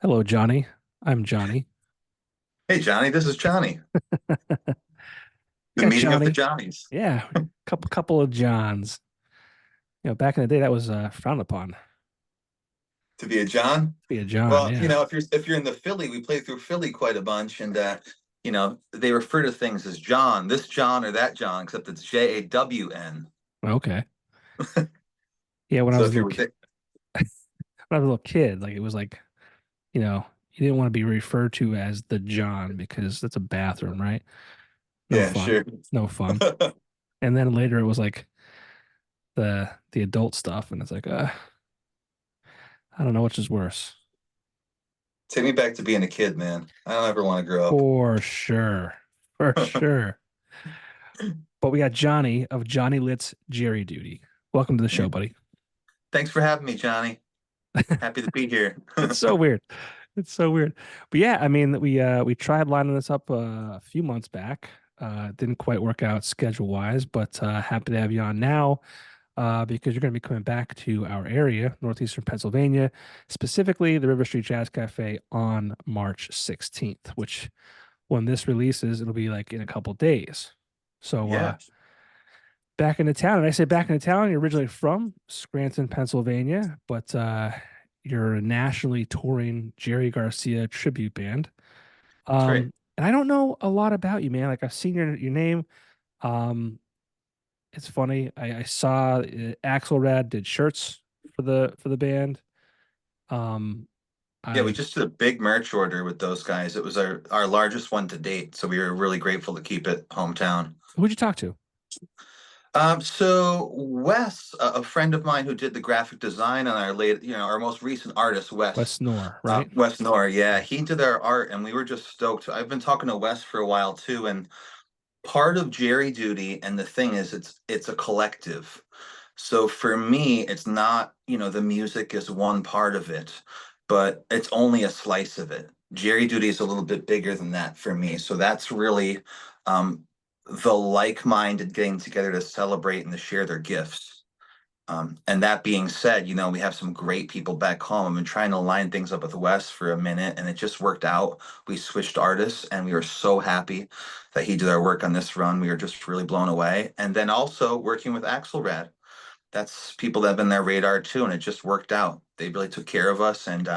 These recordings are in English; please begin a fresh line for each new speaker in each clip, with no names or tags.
Hello, Johnny. I'm Johnny.
Hey Johnny, this is Johnny. The
Yeah,
meeting of the
Johnny.
Johnnies.
Yeah, couple of Johns. Back in the day, that was frowned upon to
To be a John?
be a John.
Well,
Yeah.
if you're in the Philly, we play through Philly quite a bunch, and they refer to things as John, this John or that John, except it's Jawn.
Okay. Yeah,
So if you're with it,
when I was a little kid, like it was like you know you didn't want to be referred to as the John because that's a bathroom, right? No
yeah,
fun.
sure.
No fun. And then later it was like the adult stuff, and it's like I don't know which is worse.
Take me back to being a kid, man. I don't ever want to grow up.
For sure. For sure. But we got Johnny of Johnny Lit's Jerry Duty. Welcome to the
Yeah.
show, buddy.
Thanks for having me, Johnny. Happy to be here.
It's so weird. It's so weird. But yeah, I mean, we tried lining this up a few months back. Didn't quite work out schedule wise, but happy to have you on now because you're going to be coming back to our area, northeastern Pennsylvania, specifically the River Street Jazz Cafe on March 16th, which when this releases, it'll be like in a couple days. So
Yeah,
back into town. And I say back into town, you're originally from Scranton, Pennsylvania, but you're a nationally touring Jerry Garcia tribute band.
that's right.
And I don't know a lot about you, man. Like I've seen your name. Um, it's funny. I saw Axelrad did shirts for the band. Um,
Yeah, we
I
just did a big merch order with those guys. It was our largest one to date, so we were really grateful to keep it hometown.
Who'd you talk to?
So Wes, a friend of mine who did the graphic design on our most recent artist,
Wes Snore, right?
Wes Nor, yeah, he did our art, and we were just stoked. I've been talking to Wes for a while too, and part of Jerry Duty, and the thing is, it's a collective. So for me, it's not, the music is one part of it, but it's only a slice of it. Jerry Duty is a little bit bigger than that for me. So that's really um, the like-minded getting together to celebrate and to share their gifts. And that being said, we have some great people back home. I've been trying to line things up with Wes for a minute, and it just worked out. We switched artists, and we were so happy that he did our work on this run. We were just really blown away. And then also working with Axelrad, that's people that have been their radar too, and it just worked out. They really took care of us, and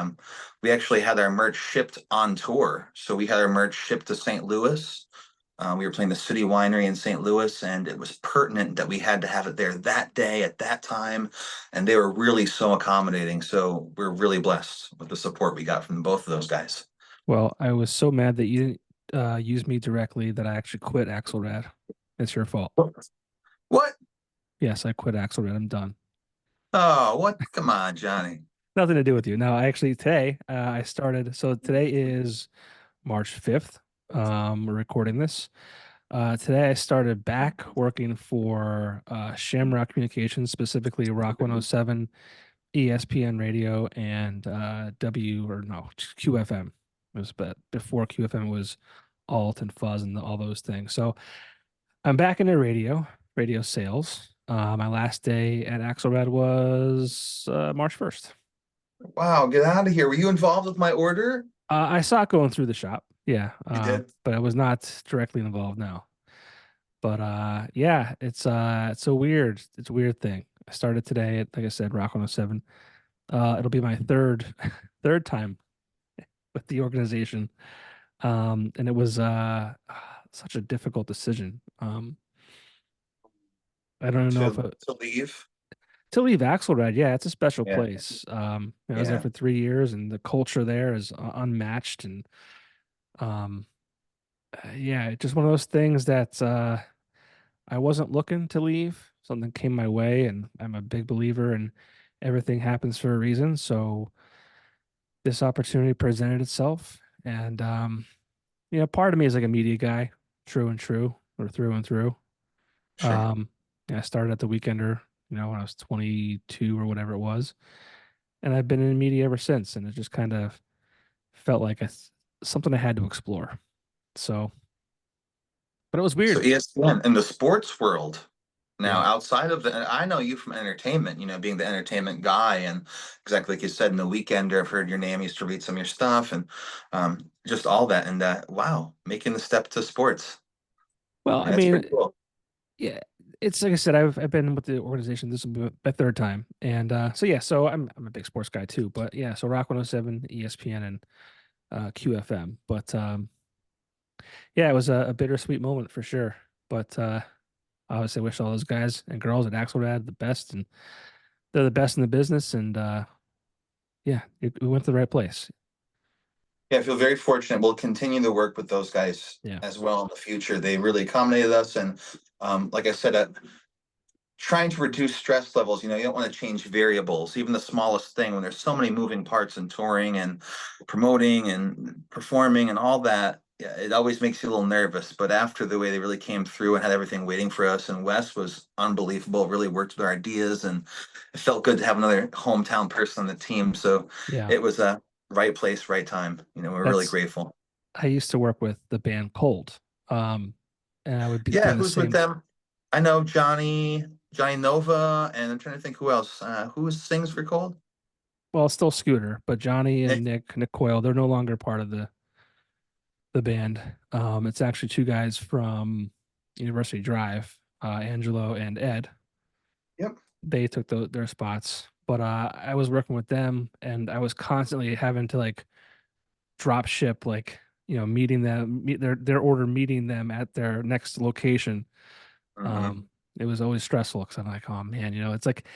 we actually had our merch shipped on tour. So we had our merch shipped to St. Louis. We were playing the City Winery in St. Louis, and it was pertinent that we had to have it there that day at that time, and they were really so accommodating. So we're really blessed with the support we got from both of those guys.
Well, I was so mad that you didn't use me directly that I actually quit Axelrad. It's your fault.
What?
Yes, I quit Axelrad. I'm done.
Oh, what? Come on, Johnny.
Nothing to do with you. No, actually today I started. So today is March 5th. We're recording this. Today I started back working for Shamrock Communications, specifically Rock 107, ESPN Radio, and W or no QFM. It was but before QFM was alt and fuzz and all those things. So I'm back into radio sales. My last day at Axelrad was March 1st.
Wow, get out of here. Were you involved with my order?
I saw it going through the shop. Yeah.
You did.
But I was not directly involved now. But yeah, it's a weird thing. I started today at, like I said, Rock 107. It'll be my third time with the organization. And it was such a difficult decision. I don't know if
To leave.
to leave Axelrad, yeah, it's a special
Yeah.
place. I was there
Yeah.
for 3 years, and the culture there is unmatched. And um, yeah, it's just one of those things that I wasn't looking to leave. Something came my way, and I'm a big believer in everything happens for a reason. So this opportunity presented itself, and part of me is like a media guy, true and true, or through and through.
Sure.
Um, yeah, I started at the Weekender, when I was 22 or whatever it was, and I've been in media ever since. And it just kind of felt like something I had to explore. So, but it was
So
weird.
ESPN in the sports world. Now,
Yeah.
outside of I know you from entertainment, being the entertainment guy, and exactly like you said, in the Weekender, I've heard your name, used to read some of your stuff, and just all that. And wow, making the step to sports.
Well, I
Yeah, that's
mean,
pretty cool.
yeah, it's like I said, I've been with the organization. This will be my third time, and so yeah, so I'm a big sports guy too. But yeah, so Rock 107, ESPN, and QFM. But yeah, it was a bittersweet moment for sure. But I obviously wish all those guys and girls at Axelrad the best, and they're the best in the business. And yeah, we went to the right place.
Yeah, I feel very fortunate. We'll continue to work with those guys
Yeah,
as well in the future. They really accommodated us, and like I said, trying to reduce stress levels. You don't want to change variables, even the smallest thing, when there's so many moving parts in touring and promoting and performing and all that. Yeah, it always makes you a little nervous. But after the way they really came through and had everything waiting for us, and Wes was unbelievable, really worked with our ideas, and it felt good to have another hometown person on the team. So
yeah.
it was a right place, right time. We're really
That's
grateful.
I used to work with the band Cold, um, and I would be
Yeah,
doing the
who's with
same.
them? I know Johnny Nova, and I'm trying to think who else. Who sings for Cold?
Well, still Scooter, but Johnny and
Nick.
Nick Coyle, they're no longer part of the band. It's actually two guys from University Drive, Angelo and Ed.
Yep.
They took their spots, but I was working with them, and I was constantly having to like drop ship, like meeting them, meet their order, meeting them at their next location.
Hmm.
Um, it was always stressful because I'm like, oh man, it's like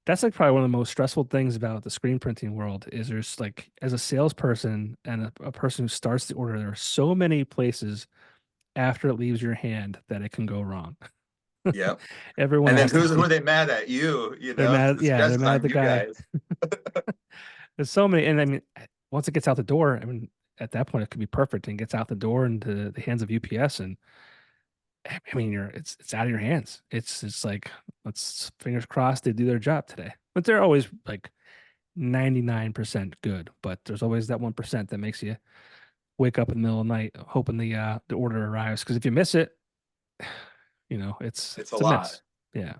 that's like probably one of the most stressful things about the screen printing world is there's like as a salesperson and a person who starts the order, there are so many places after it leaves your hand that it can go wrong.
Yep.
Everyone
And then
has to
who
see.
are they mad at? You,
They're mad.
the
Yeah,
stress
they're
is
mad at
on
the
you
guy.
guys.
There's so many, and I mean, once it gets out the door, I mean, at that point it could be perfect and gets out the door into the hands of UPS, and I mean, it's out of your hands. It's like let's fingers crossed they do their job today, but they're always like 99% good, but there's always that 1% that makes you wake up in the middle of the night hoping the order arrives. Because if you miss it, it's
It's a
it's a
lot.
mess. Yeah.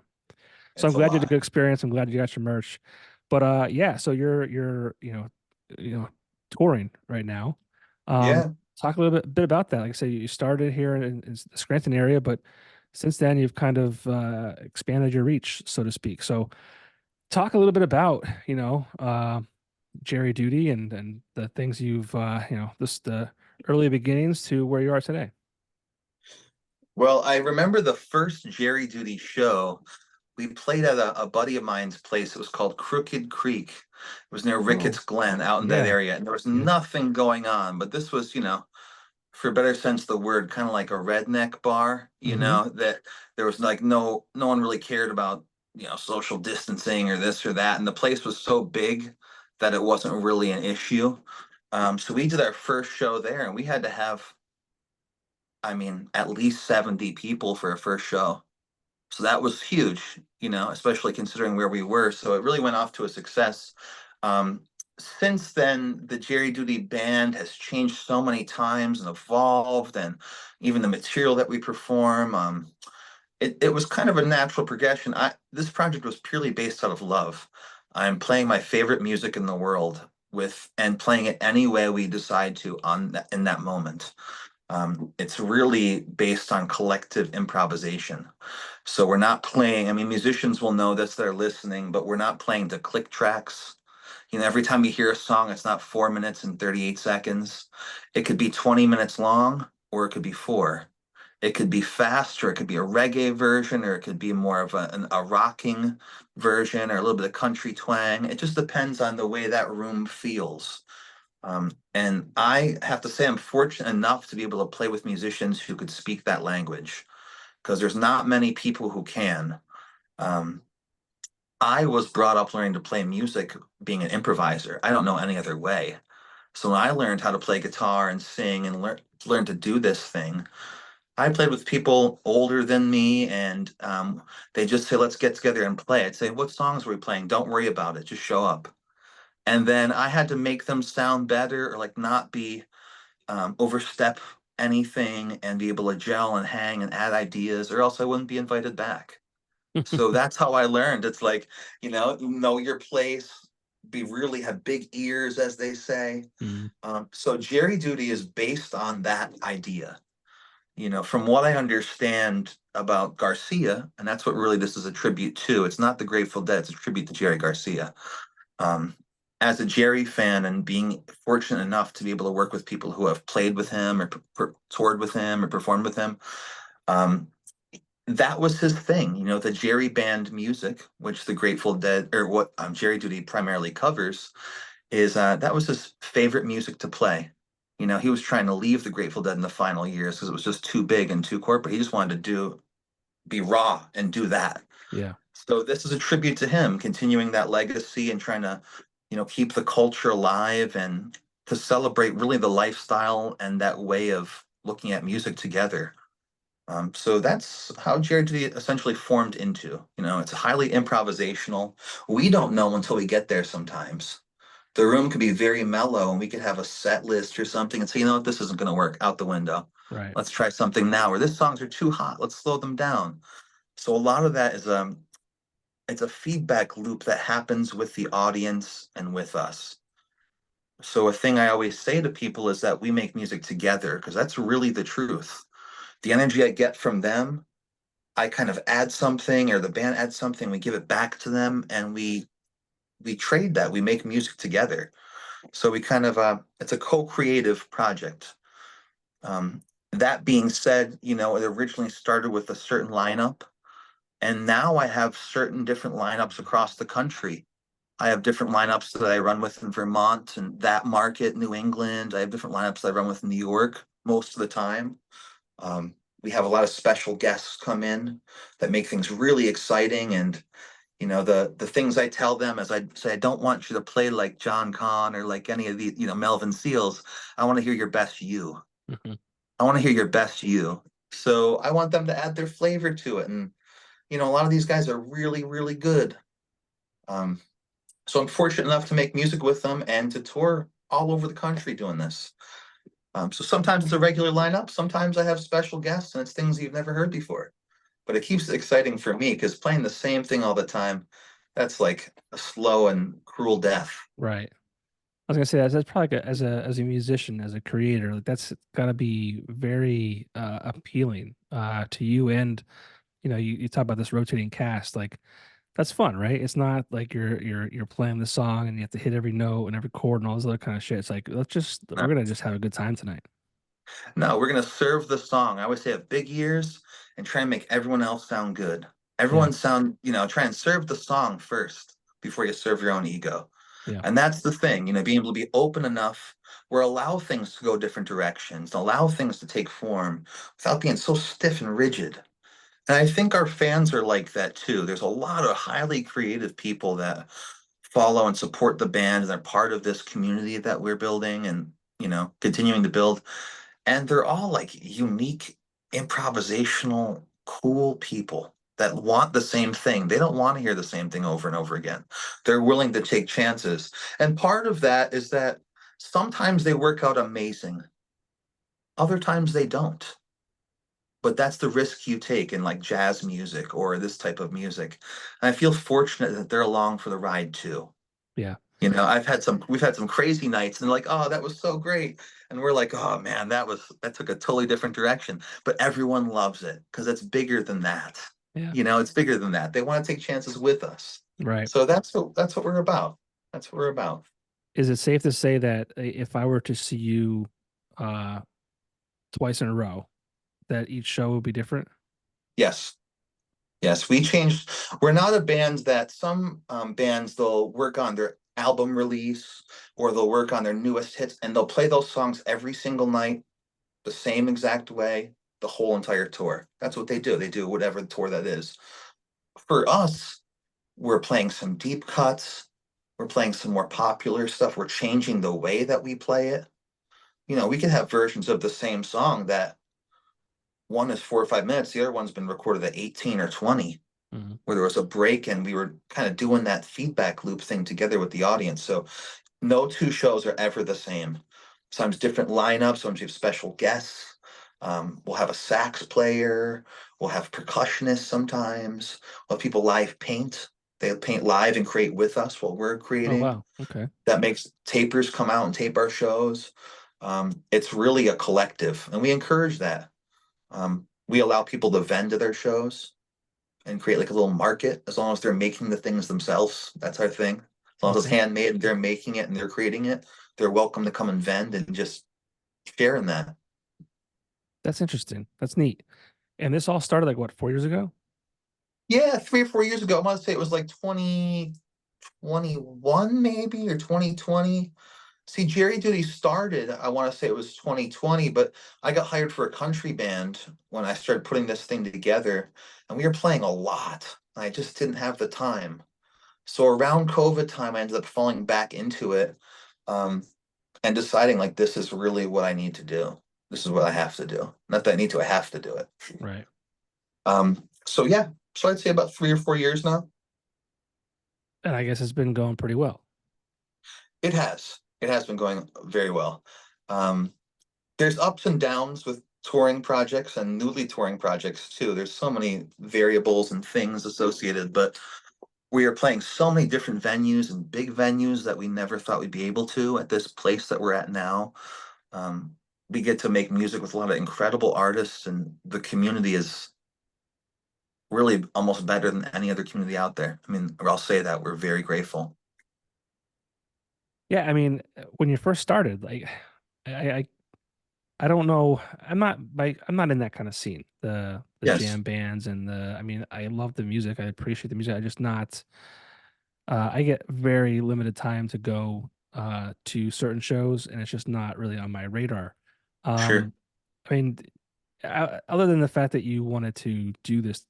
So I'm
It's a
glad you had a
lot.
good experience. I'm glad you got your merch. But yeah, so you're touring right now.
Yeah.
Talk a little bit about that. Like I said, you started here in the Scranton area, but since then you've kind of expanded your reach, so to speak. So talk a little bit about, Jerry Duty and the things you've this the early beginnings to where you are today.
Well, I remember the first Jerry Duty show. We played at a buddy of mine's place. It was called Crooked Creek. It was near
Oh,
Ricketts Glen out in that
yeah.
area. And there was
Yeah.
nothing going on. But this was, for a better sense of the word, kind of like a redneck bar,
Hmm.
that there was like no one really cared about, social distancing or this or that. And the place was so big that it wasn't really an issue. So we did our first show there, and we had to have, I mean, at least 70 people for a first show. So that was huge, especially considering where we were. So it really went off to a success. Um, since then, the Jerry Duty band has changed so many times and evolved, and even the material that we perform. It was kind of a natural progression. This project was purely based out of love. I'm playing my favorite music in the world with and playing it any way we decide to in that moment. It's really based on collective improvisation. So we're not playing, I mean, musicians will know this, they're listening, but we're not playing to click tracks. Every time you hear a song, it's not 4 minutes and 38 seconds. It could be 20 minutes long, or it could be four. It could be fast, or it could be a reggae version, or it could be more of a rocking version, or a little bit of country twang. It just depends on the way that room feels. And I have to say, I'm fortunate enough to be able to play with musicians who could speak that language because there's not many people who can. Um, I was brought up learning to play music being an improviser. I don't know any other way. So when I learned how to play guitar and sing and learn to do this thing, I played with people older than me, and they just say, "Let's get together and play." I'd say, "What songs are we playing? Don't worry about it. Just show up." And then I had to make them sound better or like not be overstep anything and be able to gel and hang and add ideas, or else I wouldn't be invited back. So that's how I learned. It's like, know your place, be really have big ears, as they say.
Mm,
So Jerry Duty is based on that idea. From what I understand about Garcia, and that's what really this is a tribute to. It's not the Grateful Dead, it's a tribute to Jerry Garcia. Um, as a Jerry fan and being fortunate enough to be able to work with people who have played with him or toured with him or performed with him, um, that was his thing. The Jerry band music, which the Grateful Dead or what Jerry Duty primarily covers, is that was his favorite music to play. He was trying to leave the Grateful Dead in the final years because it was just too big and too corporate. He just wanted to be raw and do that.
yeah.
So this is a tribute to him, continuing that legacy and trying to, keep the culture alive and to celebrate really the lifestyle and that way of looking at music together. So that's how Jared essentially formed into. It's highly improvisational. We don't know until we get there sometimes. The room could be very mellow and we could have a set list or something and say, what, this isn't going to work, out the window.
Right.
Let's try something now. Or this songs are too hot. Let's slow them down. So a lot of that is it's a feedback loop that happens with the audience and with us. So a thing I always say to people is that we make music together because that's really the truth. The energy I get from them, I kind of add something or the band adds something, we give it back to them and we trade that. We make music together. So we kind of it's a co-creative project. Um, that being said, it originally started with a certain lineup, and now I have certain different lineups across the country. I have different lineups that I run with in Vermont and that market, New England. I have different lineups that I run with in New York most of the time. We have a lot of special guests come in that make things really exciting. And the things I tell them as I say, I don't want you to play like John Kahn or like any of the Melvin Seals. I want to hear your best you.
Mhm.
I want to hear your best you. So I want them to add their flavor to it. And a lot of these guys are really, really good. Um, so I'm fortunate enough to make music with them and to tour all over the country doing this. So sometimes it's a regular lineup. Sometimes I have special guests and it's things you've never heard before. But it keeps it exciting for me because playing the same thing all the time, that's like a slow and cruel death.
Right. I was gonna say that's probably like as a musician, as a creator, like that's gotta be very appealing to you. And you talk about this rotating cast, like that's fun, right? It's not like you're playing the song and you have to hit every note and every chord and all this other kind of shit. It's like
No,
we're gonna just have a good time tonight.
no, we're gonna serve the song. I always say have big ears and try and make everyone else sound good.
Yeah,
Everyone sound, try and serve the song first before you serve your own ego.
yeah,
And that's the thing, being able to be open enough where allow things to go different directions, allow things to take form without being so stiff and rigid. And I think our fans are like that too. There's a lot of highly creative people that follow and support the band and they're part of this community that we're building and, continuing to build. And they're all like unique, improvisational, cool people that want the same thing. They don't want to hear the same thing over and over again. They're willing to take chances. And part of that is that sometimes they work out amazing, other times they don't. But that's the risk you take in like jazz music or this type of music. And I feel fortunate that they're along for the ride too.
yeah,
We've had some crazy nights and they're like, oh, that was so great. And we're like, oh man, that took a totally different direction. But everyone loves it because it's bigger than that.
yeah.
It's bigger than that. They want to take chances with us.
Right.
So that's what we're about. That's what we're about.
Is it safe to say that if I were to see you uh twice in a row, that each show would be different?
Yes. Yes, we changed. We're not a band that some bands they'll work on their album release or they'll work on their newest hits and they'll play those songs every single night the same exact way the whole entire tour. That's what they do. They do whatever tour that is. For us, we're playing some deep cuts. We're playing some more popular stuff. We're changing the way that we play it. We can have versions of the same song that one is 4 or 5 minutes, the other one's been recorded at 18 or 20,
Mhm.
where there was a break and we were kind of doing that feedback loop thing together with the audience. So no two shows are ever the same. Sometimes different lineups, sometimes you have special guests. We'll have a sax player. We'll have percussionists sometimes. We'll have people live paint. They paint live and create with us while we're
Oh
creating.
wow. Okay.
That makes tapers come out and tape our shows. It's really a collective, and we encourage that. We allow people to vend to their shows and create like a little market as long as they're making the things themselves. That's our thing. As long as it's
Okay.
handmade and they're making it and they're creating it, they're welcome to come and vend and just share in that.
That's interesting. That's neat. And this all started like what, 4 years ago?
Yeah, 3 or 4 years ago, I want to say it was like 2021 maybe or 2020. See, Jerry Duty started, I want to say it was 2020, but I got hired for a country band when I started putting this thing together, and we were playing a lot. I just didn't have the time. So around COVID time, I ended up falling back into it, um, and deciding like this is really what I need to do. This is what I have to do. Not that I need to, I have to do it.
Right.
So yeah, so I'd say about 3 or 4 years now.
And I guess it's been going pretty well.
It has. It has been going very well. Um, there's ups and downs with touring projects and newly touring projects too. There's so many variables and things associated, but we are playing so many different venues and big venues that we never thought we'd be able to at this place that we're at now. Um, we get to make music with a lot of incredible artists, and the community is really almost better than any other community out there. I mean, or I'll say that we're very grateful.
Yeah, I mean, when you first started, like I I, I don't know, I'm not in that kind of scene. The
Yes,
jam bands and the I mean, I love the music. I appreciate the music. I just not I get very limited time to go to certain shows and it's just not really on my radar.
sure.
Um I mean, other than the fact that you wanted to do this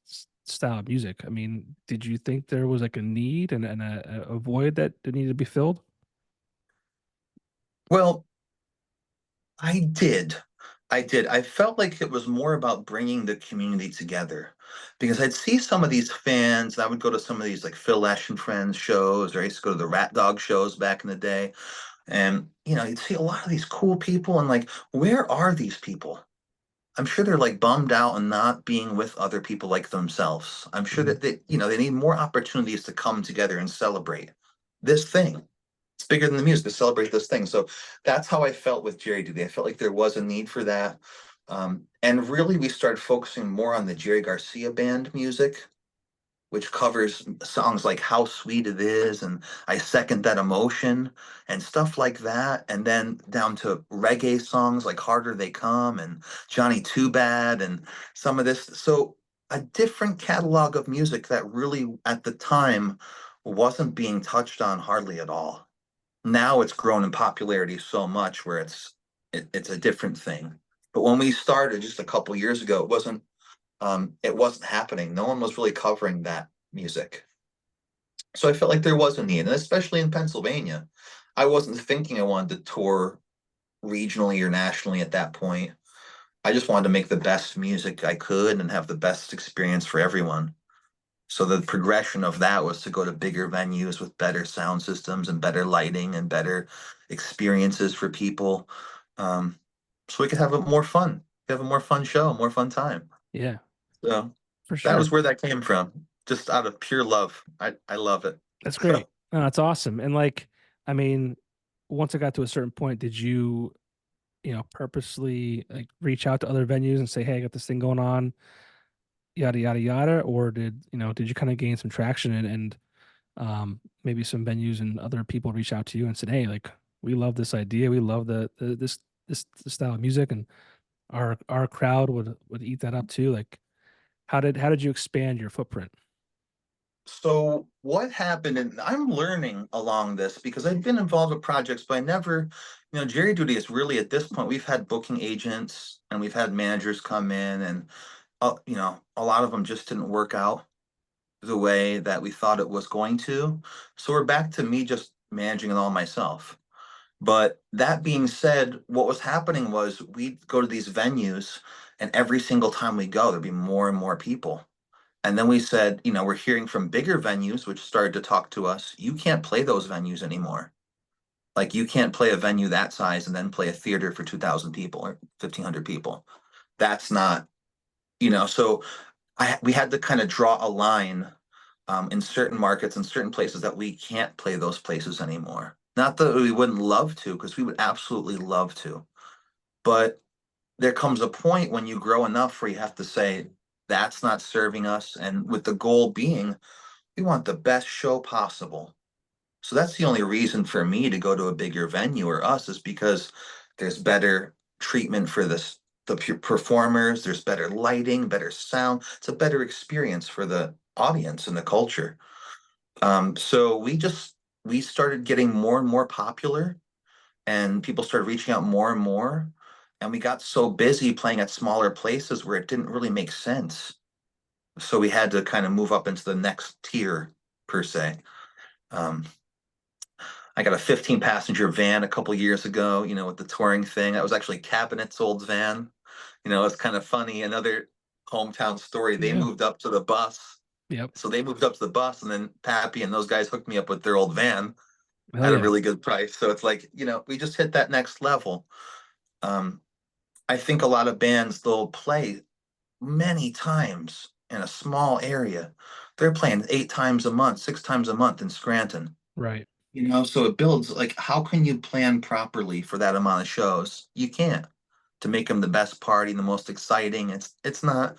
style of music, I mean, did you think there was like a need and a void that needed to be filled?
Well, I did. I did. I felt like it was more about bringing the community together because I'd see some of these fans, and I would go to some of these like Phil Lesh and Friends shows, or I used to go to the Rat Dog shows back in the day. And, you'd see a lot of these cool people, and like, where are these people? I'm sure they're like bummed out and not being with other people like themselves. I'm sure
Mhm.
that they need more opportunities to come together and celebrate this thing. It's bigger than the music to celebrate this thing. So that's how I felt with Jerry Duty. I felt like there was a need for that. And really, we started focusing more on the Jerry Garcia band music, which covers songs like How Sweet It Is and I Second That Emotion and stuff like that. And then down to reggae songs like Harder They Come and Johnny Too Bad and some of this. So a different catalog of music that really at the time wasn't being touched on hardly at all. Now it's grown in popularity so much where it's a different thing. But when we started just a couple years ago, it wasn't happening. No one was really covering that music. So I felt like there was a need, and especially in Pennsylvania. I wasn't thinking I wanted to tour regionally or nationally at that point. I just wanted to make the best music I could and have the best experience for everyone. So the progression of that was to go to bigger venues with better sound systems and better lighting and better experiences for people. Um, so we could have a more fun, have a more fun show, a more fun time.
Yeah,
So
for
that
sure.
was where that came from, just out of pure love. I love it.
That's
So
great. No, that's awesome. And like, I mean, once it got to a certain point, did you, purposely like reach out to other venues and say, "Hey, I got this thing going on, yada yada yada," or did you kind of gain some traction and maybe some venues and other people reach out to you and said, "Hey, like we love this idea, we love this style of music, and our crowd would eat that up too." Like, how did you expand your footprint?
so what happened, and I'm learning along this because I've been involved with projects, but I never, Jerry Duty is really at this point, we've had booking agents and we've had managers come in and a lot of them just didn't work out the way that we thought it was going to. So we're back to me just managing it all myself. But that being said, what was happening was we'd go to these venues, and every single time we go, there'd be more and more people. And then we said, we're hearing from bigger venues, which started to talk to us. You can't play those venues anymore. Like, you can't play a venue that size and then play a theater for 2,000 people or 1,500 people. That's not, so we had to kind of draw a line in certain markets and certain places that we can't play those places anymore. Not that we wouldn't love to, because we would absolutely love to. But there comes a point when you grow enough where you have to say, that's not serving us. And with the goal being, we want the best show possible. So that's the only reason for me to go to a bigger venue or us is because there's better treatment for the performers, there's better lighting, better sound. It's a better experience for the audience and the culture. So we started getting more and more popular, and people started reaching out more and more, and we got so busy playing at smaller places where it didn't really make sense. So we had to kind of move up into the next tier per se. Um, I got a 15 passenger van a couple years ago, with the touring thing. That was actually Cabinet's old van. It's kind of funny. Another hometown story. They
Yeah.
moved up to the bus.
Yep.
So they moved up to the bus, and then Pappy and those guys hooked me up with their old van
Hell
at a
yeah.
really good price. So it's like, we just hit that next level. Um, I think a lot of bands, they'll play many times in a small area. They're playing 8 times a month, 6 times a month in Scranton.
Right.
So it builds, like, how can you plan properly for that amount of shows? You can't, to make them the best party, the most exciting. It's not.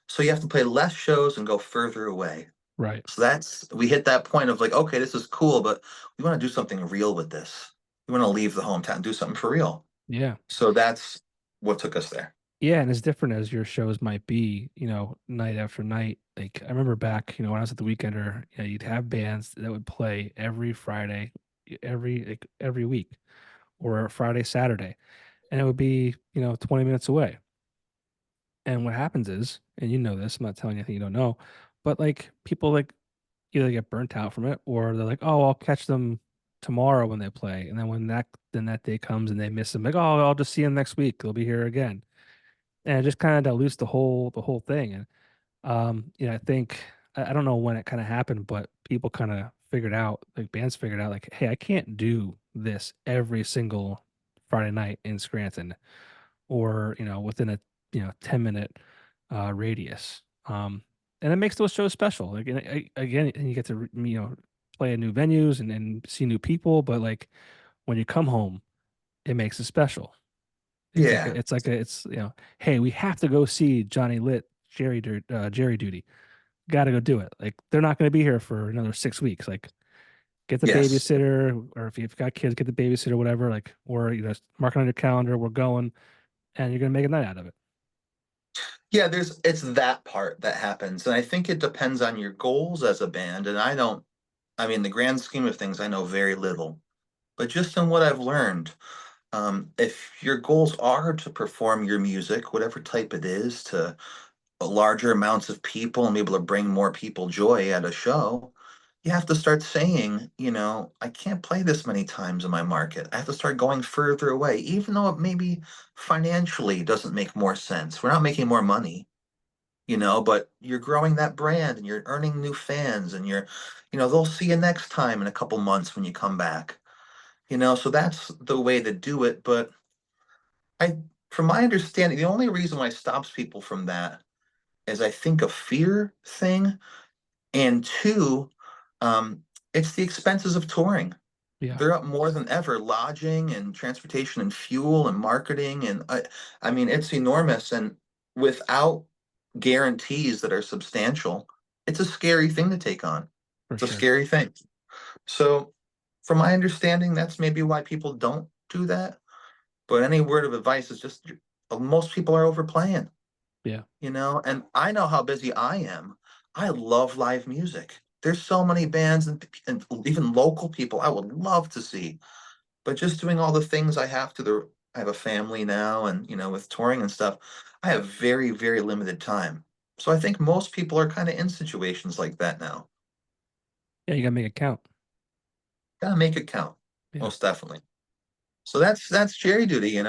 So you have to play less shows and go further away.
Right.
So we hit that point of like, okay, this is cool, but we want to do something real with this. We want to leave the hometown, do something for real.
Yeah.
So that's what took us there.
Yeah, and as different as your shows might be, night after night. Like I remember back, when I was at the Weekender, you'd have bands that would play every Friday, every week, or Friday, Saturday, and it would be, 20 minutes away. And what happens is, and you know this, I'm not telling you anything you don't know, but like people like either get burnt out from it or they're like, oh, I'll catch them tomorrow when they play. And then that day comes and they miss them, like, oh, I'll just see them next week. They'll be here again. And it just kind of dilutes the whole thing. And I think I don't know when it kind of happened, but people kind of figured out, like bands figured out, like, hey, I can't do this every single Friday night in Scranton or within a 10-minute radius. And it makes those shows special. Like again, and you get to play at new venues and see new people. But like when you come home, it makes it special.
Yeah.
It's hey, we have to go see Johnny Lit, Jerry Duty. Got to go do it. Like they're not going to be here for another 6 weeks. Like get the
Yes.
babysitter, or if you've got kids, get the babysitter, whatever. Like or mark it on your calendar. We're going, and you're gonna make a night out of it.
Yeah, it's that part that happens. And I think it depends on your goals as a band. And I mean, the grand scheme of things, I know very little. But just in what I've learned, if your goals are to perform your music, whatever type it is, to larger amounts of people and be able to bring more people joy at a show, you have to start saying, I can't play this many times in my market. I have to start going further away, even though it maybe financially doesn't make more sense. We're not making more money, but you're growing that brand and you're earning new fans and they'll see you next time in a couple months when you come back. So that's the way to do it. But I, from my understanding, the only reason why it stops people from that is I think a fear thing, and two, um, it's the expenses of touring.
Yeah,
They're up more than ever, lodging and transportation and fuel and marketing, and I mean it's enormous. And without guarantees that are substantial, it's a scary thing to take on.
for
It's a
sure.
scary thing. So, from my understanding, that's maybe why people don't do that. But any word of advice is just most people are overplaying,
Yeah.
and I know how busy I am. I love live music. There's so many bands and even local people I would love to see, but just doing all the things I have to, I have a family now, and with touring and stuff, I have very, very limited time. So I think most people are kind of in situations like that now.
Yeah, you gotta make it count.
Gotta make it count,
Yeah.
most definitely. So that's Jerry duty.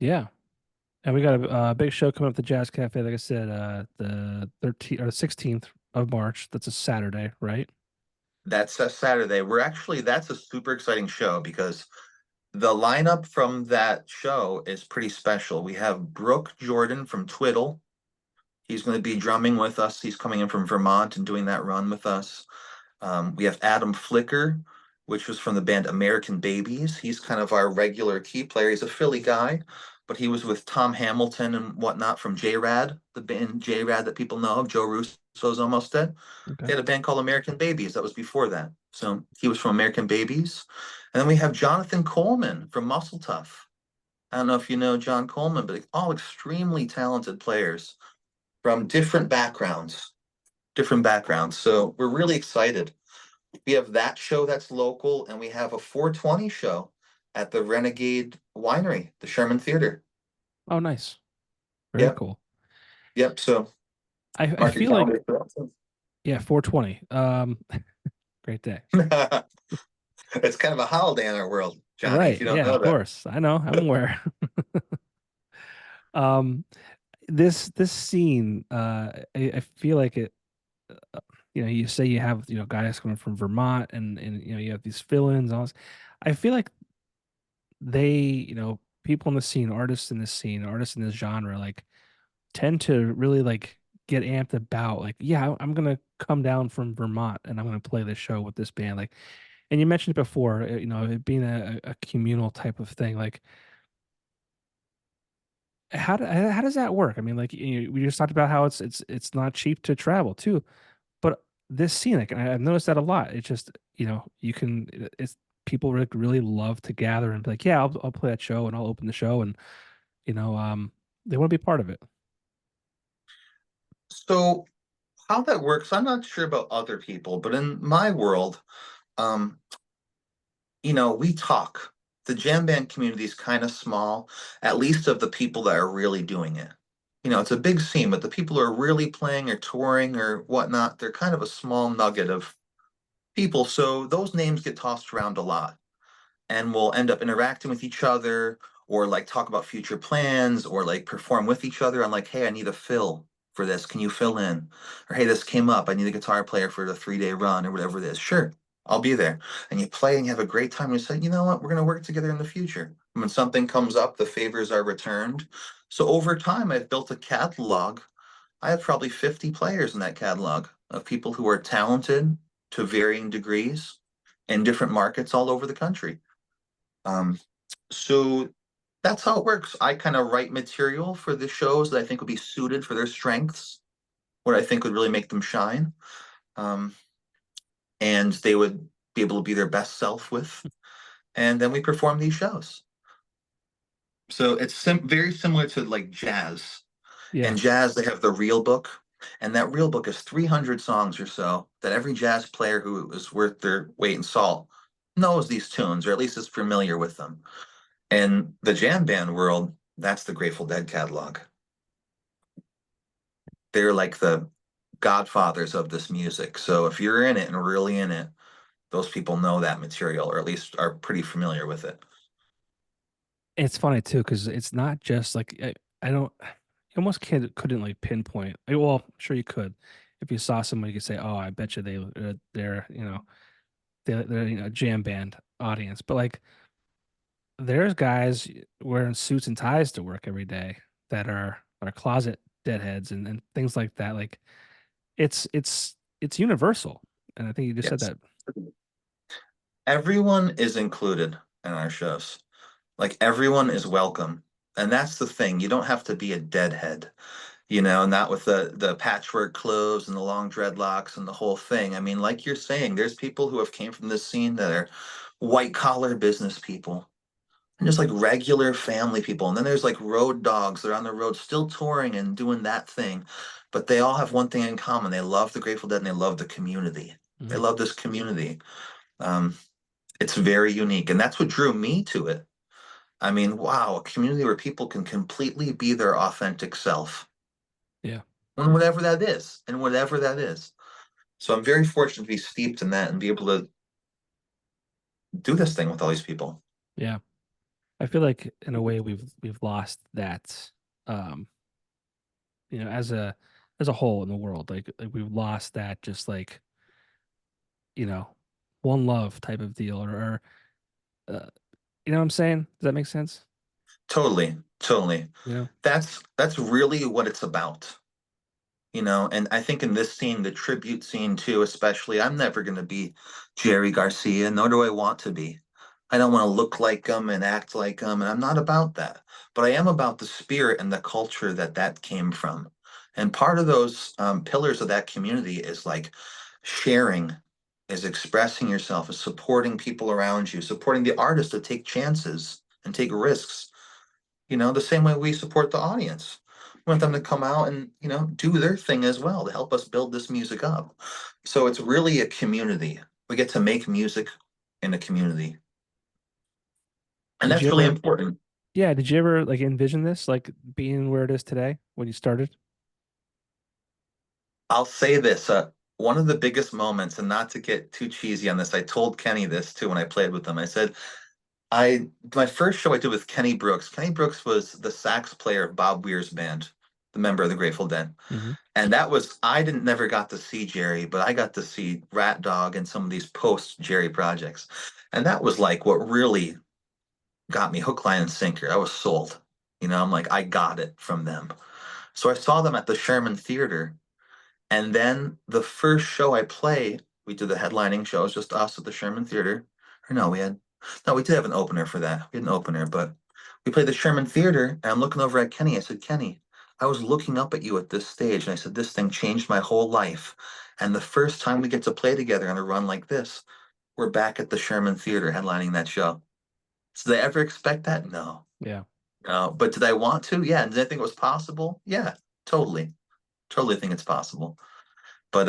Yeah. And we got a big show coming up at the Jazz Cafe, like I said, the 13th or the 16th of March. That's a Saturday, right?
That's a Saturday. That's a super exciting show because The lineup from that show is pretty special. We have Brooke Jordan from Twiddle. He's going to be drumming with us. He's coming in from Vermont and doing that run with us. We have Adam Flicker, which was from the band American Babies. He's kind of our regular key player. He's a Philly guy, but he was with Tom Hamilton and whatnot from J-Rad, the band J-Rad that people know of. Joe Russo's almost dead.
Okay.
They had a band called American Babies. That was before that. So he was from American Babies. And then we have Jonathan Coleman from Muscle Tough. I don't know if you know John Coleman, but all extremely talented players from different backgrounds. Different backgrounds. So we're really excited. We have that show that's local, and we have a 420 show at the Renegade Winery, the Sherman Theater.
Oh, nice. Very
Yep,
cool.
yep. So
I
mark your
feel like,
calendar for
yeah, 420. Great day.
that. It's kind of a holiday in our world, Johnny, if
Right.
you don't
Yeah,
know
of
that.
course. I know. I'm aware. Um, this scene, I feel like it, you say you have, guys coming from Vermont and you have these fill-ins and all this. I feel like they, people in the scene, artists in this scene, artists in this genre, like tend to really like get amped about like, yeah, I'm gonna come down from Vermont and I'm gonna play this show with this band. Like, and you mentioned it before, it being a communal type of thing. Like, how does that work? I mean, like we just talked about how it's not cheap to travel too, but this scene, like I've noticed that a lot. It's just you can it's people really love to gather and be like, yeah, I'll play that show and I'll open the show and you know um they want to be part of it.
So how that works, I'm not sure about other people, but in my world, um, we talk. The jam band community is kind of small, at least of the people that are really doing it. It's a big scene, but the people who are really playing or touring or whatnot, they're kind of a small nugget of people. So those names get tossed around a lot and we'll end up interacting with each other or like talk about future plans or like perform with each other. I'm like, hey, I need a fill for this. Can you fill in? Or hey, this came up. I need a guitar player for the 3 day run or whatever it is. Sure, I'll be there. And you play and you have a great time. And you say, you know what? We're going to work together in the future. When something comes up, the favors are returned. So over time, I've built a catalog. I have probably 50 players in that catalog of people who are talented to varying degrees in different markets all over the country. Um, so that's how it works. I kind of write material for the shows that I think would be suited for their strengths, what I think would really make them shine. Um, and they would be able to be their best self with. And then we perform these shows. So it's very similar to like jazz.
Yeah.
In jazz, they have the real book. And that real book is 300 songs or so that every jazz player who is worth their weight in salt knows these tunes, or at least is familiar with them. In the jam band world, that's the Grateful Dead catalog. They're like the godfathers of this music. So if you're in it and really in it, those people know that material or at least are pretty familiar with it.
It's funny too because it's not just like I don't. You almost couldn't like pinpoint. Well, sure you could. If you saw someone, you could say, "Oh, I bet you they're they're jam band audience." But like, there's guys wearing suits and ties to work every day that are closet deadheads and things like that. Like, it's universal, and I think you just said
Yes.
that.
Everyone is included in our shows. Like everyone is welcome. And that's the thing. You don't have to be a deadhead, not with the patchwork clothes and the long dreadlocks and the whole thing. I mean, like you're saying, there's people who have came from this scene that are white collar business people and just like regular family people. And then there's like road dogs. They're on the road still touring and doing that thing. But they all have one thing in common. They love the Grateful Dead and they love the community. They
Mhm.
love this community. Um, it's very unique. And that's what drew me to it. I mean, wow, a community where people can completely be their authentic self.
Yeah,
And whatever that is, and whatever that is. So I'm very fortunate to be steeped in that and be able to do this thing with all these people.
yeah. I feel like in a way we've lost that. Um, as a whole in the world, like we've lost that just like you know one love type of deal or uh, You know what I'm saying? Does that make sense?
Totally, totally.
You know?
That's really what it's about. And I think in this scene, the tribute scene too, especially, I'm never going to be Jerry Garcia, nor do I want to be. I don't want to look like him and act like him, and I'm not about that. But I am about the spirit and the culture that that came from. And part of those pillars of that community is like sharing, is expressing yourself, is supporting people around you, supporting the artists to take chances and take risks, the same way we support the audience. We want them to come out and, do their thing as well to help us build this music up. So it's really a community. We get to make music in a community. And
Did you
that's really
ever,
important.
yeah, did you ever like envision this like being where it is today when you started?
I'll say this, one of the biggest moments, and not to get too cheesy on this, I told Kenny this too when I played with him. I said, my first show I did with Kenny Brooks. Kenny Brooks was the sax player of Bob Weir's band, the member of the Grateful Dead.
Hmm.
And that was, I didn't never got to see Jerry, but I got to see Rat Dog and some of these post Jerry projects. And that was like what really got me hook, line, and sinker. I was sold. I'm like, I got it from them. So I saw them at the Sherman Theater. And then the first show I play, we did the headlining show. It was just us at the Sherman Theater. Or no, we did have an opener for that. We had an opener, but we played the Sherman Theater. And I'm looking over at Kenny. I said, Kenny, I was looking up at you at this stage. And I said, this thing changed my whole life. And the first time we get to play together on a run like this, we're back at the Sherman Theater headlining that show. So did I ever expect that? No.
Yeah.
No. But did I want to? Yeah. And did I think it was possible? Yeah, totally. Totally think it's possible. But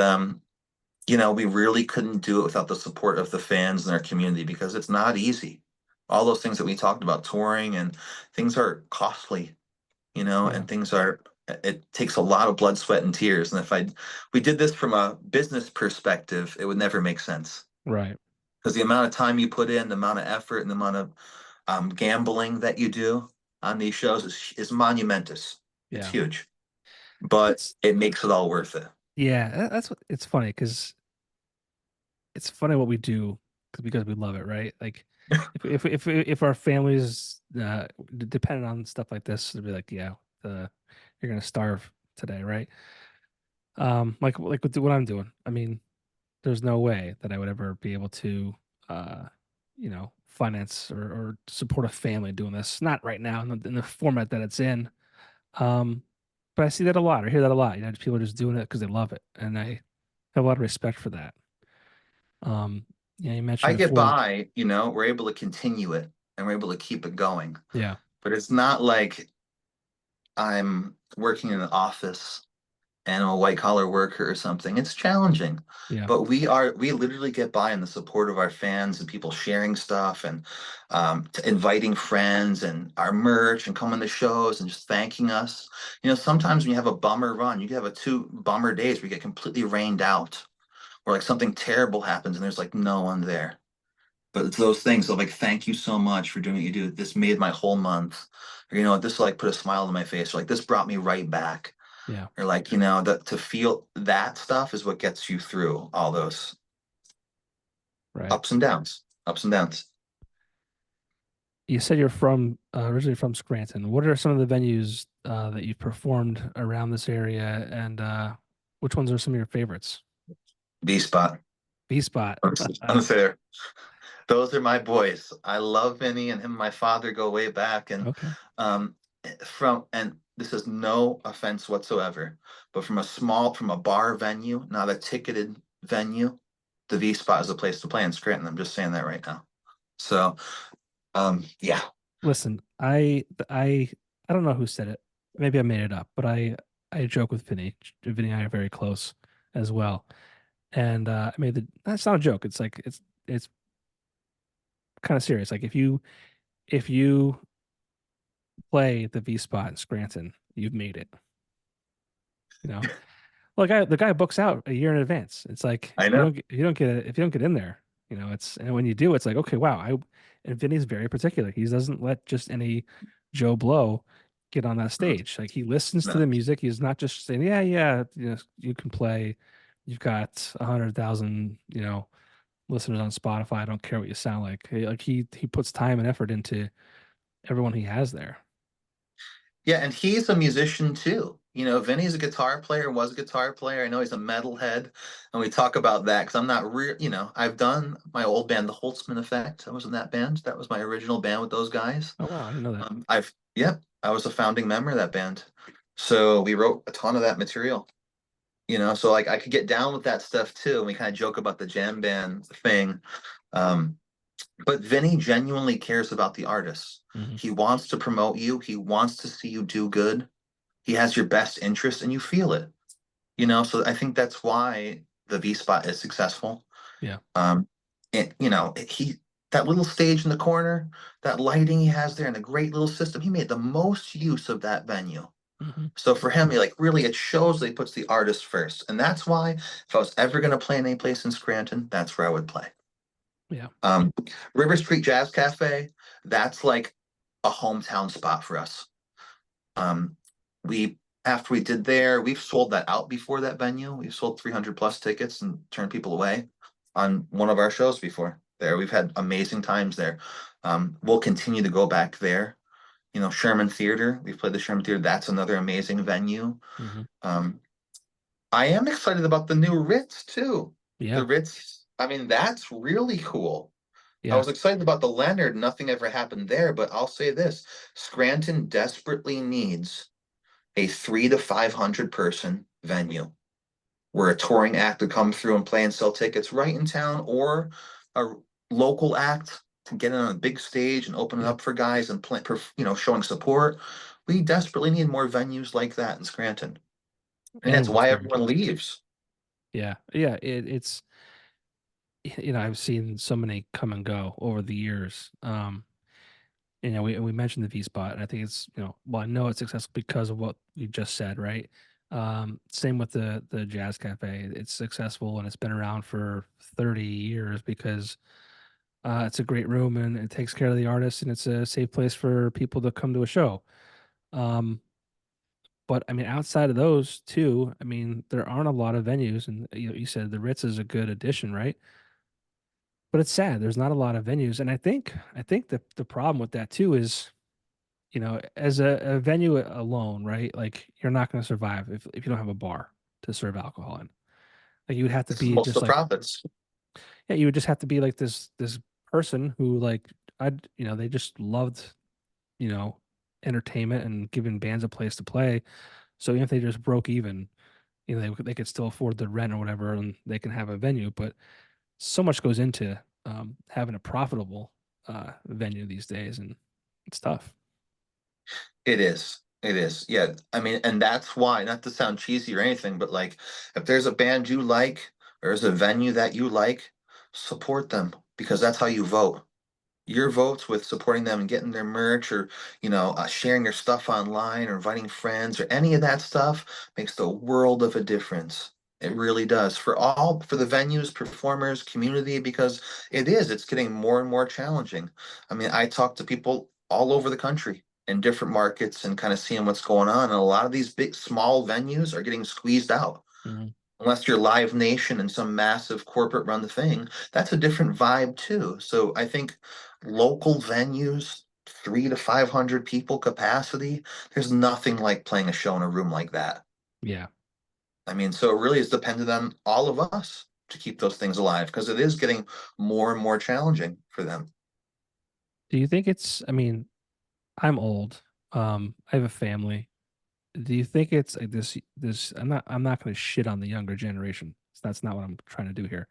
we really couldn't do it without the support of the fans and our community because it's not easy. All those things that we talked about, touring and things are costly,
Yeah.
and it takes a lot of blood, sweat, and tears. And if we did this from a business perspective, it would never make sense
Right.
because the amount of time you put in, the amount of effort, and the amount of gambling that you do on these shows is monumentous. It's
Yeah.
huge, but
It's
it makes it all worth it.
yeah, that's what it's funny because it's funny what we do because we love it, right? Like if our families depended on stuff like this, it'd be like, yeah, you're gonna starve today, right? Like with what I'm doing. I mean, there's no way that I would ever be able to, uh, finance or support a family doing this. Not right now in the format that it's in. Um, but I see that a lot. I hear that a lot. Just people are just doing it because they love it, and I have a lot of respect for that. Yeah, you
I
mentioned
get
before.
by, we're able to continue it and we're able to keep it going.
Yeah,
But it's not like I'm working in an office and I'm a white collar worker or something. It's challenging.
yeah,
But we literally get by in the support of our fans and people sharing stuff and inviting friends and our merch and coming to shows and just thanking us. Sometimes when you have a bummer run, you can have a two bummer days where you get completely rained out or like something terrible happens and there's like no one there. But it's those things of like, thank you so much for doing what you do. This made my whole month. Or, this like put a smile on my face. Or like this brought me right back.
yeah.
Or like, that to feel that stuff is what gets you through all those
Right.
ups and downs. Ups and downs.
You said you're from originally from Scranton. What are some of the venues that you've performed around this area, and which ones are some of your favorites?
B spot.
B Spot.
I'm gonna say there. Those are my boys. I love Vinny and him and my father go way back. And
Okay.
um and this is no offense whatsoever, but from a bar venue, not a ticketed venue, the V spot is a place to play in Scranton. I'm just saying that right now. So yeah.
Listen, I don't know who said it. Maybe I made it up, but I joke with Vinny. Vinny and I are very close as well. And I made the that's not a joke. It's like it's kind of serious. Like if you play the V Spot in Scranton, you've made it. You know, well, the guy books out a year in advance. It's like
I know.
you don't get it if you don't get in there. It's and when you do, it's like okay, wow. And Vinny's very particular. He doesn't let just any Joe Blow get on that stage. Like he listens to
No.
the music. He's not just saying, yeah, yeah, you can play. You've got 100,000, listeners on Spotify. I don't care what you sound like. He puts time and effort into everyone he has there.
Yeah, and he's a musician too. Vinny's a guitar player, was a guitar player. I know he's a metalhead, and we talk about that because I'm not real. I've done my old band, the Holtzman Effect. I was in that band. That was my original band with those guys.
Oh wow, I didn't know that.
Yep, I was a founding member of that band. So we wrote a ton of that material. So like I could get down with that stuff too. And we kind of joke about the jam band thing. Um, but Vinny genuinely cares about the artists.
Hmm.
He wants to promote you. He wants to see you do good. He has your best interest and you feel it. So I think that's why the V Spot is successful.
Yeah.
And he that little stage in the corner, that lighting he has there, and the great little system, he made the most use of that venue.
Hmm.
So for him, he like really it shows that he puts the artist first. And that's why if I was ever gonna play in any place in Scranton, that's where I would play.
Yeah.
Um, River Street Jazz Cafe, that's like a hometown spot for us. Um, we After we did there, we've sold that out before that venue. We've sold 300 plus tickets and turned people away on one of our shows before there. We've had amazing times there. We'll continue to go back there. Sherman Theater, we've played the Sherman Theater. That's another amazing venue.
Hmm.
Um, I am excited about the new Ritz too.
Yeah.
The Ritz, I mean, that's really cool. I
Yeah.
was excited about the Leonard. Nothing ever happened there, but I'll say this: Scranton desperately needs a 3 to 500 person venue where a touring act would come through and play and sell tickets right in town, or a local act to get on a big stage and open it
Yeah.
up for guys and play, showing support. We desperately need more venues like that in Scranton, and
And
that's
what's
why
very
everyone leaves.
yeah. Yeah. It's I've seen so many come and go over the years. We mentioned the V Spot, and I think it's well, I know it's successful because of what you just said, right? Same with the Jazz Cafe. It's successful and it's been around for 30 years because it's a great room and it takes care of the artist and it's a safe place for people to come to a show. Um, but I mean, outside of those two, I mean, there aren't a lot of venues, and you said the Ritz is a good addition, right? But it's sad. There's not a lot of venues, and I think the problem with that too is as a venue alone, right? Like you're not going to survive if you don't have a bar to serve alcohol in. Like you would have to
It's
be
most
just
of the
like
profits.
yeah, you would just have to be like this person who like they just loved you know entertainment and giving bands a place to play. So even if they just broke even, they could still afford the rent or whatever, and they can have a venue. But so much goes into having a profitable venue these days, and it's tough.
It is. It is. Yeah. I mean, and that's why, not to sound cheesy or anything, but like if there's a band you like, or there's a venue that you like, support them because that's how you vote. Your votes with supporting them and getting their merch or, sharing their stuff online or inviting friends or any of that stuff makes the world of a difference. It really does for the venues, performers, community, because it's getting more and more challenging. I mean, I talk to people all over the country in different markets and kind of seeing what's going on. And a lot of these big, small venues are getting squeezed out
Mhm.
unless you're Live Nation and some massive corporate run thing. That's a different vibe too. So I think local venues, 3 to 500 people capacity, there's nothing like playing a show in a room like that.
Yeah.
I mean, so it really is dependent on all of us to keep those things alive because it is getting more and more challenging for them.
Do you think it's? I mean, I'm old. I have a family. Do you think it's like this? I'm not going to shit on the younger generation. That's not what I'm trying to do here.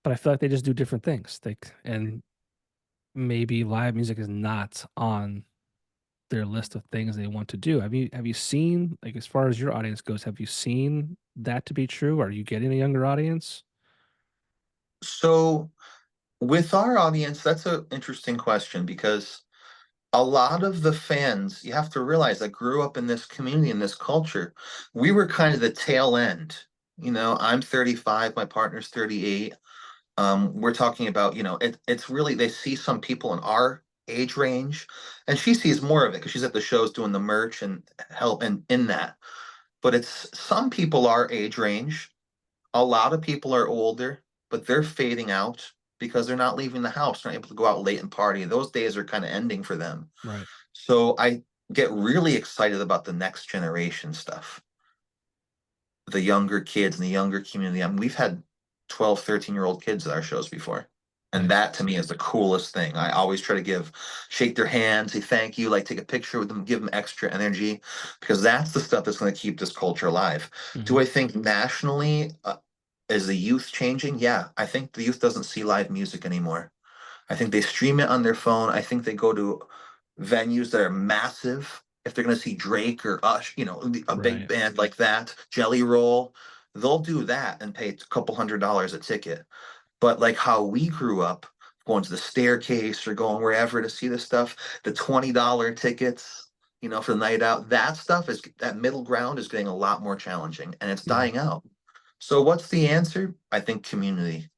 But I feel like they just do different things. And maybe live music is not on their list of things they want to do. Have you seen, like, as far as your audience goes, have you seen that to be true? Are you getting a younger audience?
So with our audience, that's an interesting question because a lot of the fans, you have to realize, that grew up in this community, in this culture. We were kind of the tail end. I'm 35, my partner's 38. We're talking about, it's really, they see some people in our age range, and she sees more of it because she's at the shows doing the merch and help and in that. But it's some people our age range. A lot of people are older. but they're fading out because they're not leaving the house, they're not able to go out late and party. Those days are kind of ending for them.
Right.
So I get really excited about the next generation stuff, the younger kids and the younger community. I mean, we've had 12, 13-year-old kids at our shows before. And
Nice.
that to me is the coolest thing. I always try to shake their hand, say thank you, like take a picture with them, give them extra energy, because that's the stuff that's going to keep this culture alive. Do
Hmm.
I think nationally, is the youth changing? Yeah, I think the youth doesn't see live music anymore. I think they stream it on their phone. I think they go to venues that are massive. If they're going to see Drake or a big
Right.
band like that, Jelly Roll, they'll do that and pay a couple $100 a ticket. But like how we grew up, going to the staircase or going wherever to see this stuff, the $20 tickets, for the night out, that middle ground is getting a lot more challenging and it's
Yeah.
dying out. So what's the answer? I think community.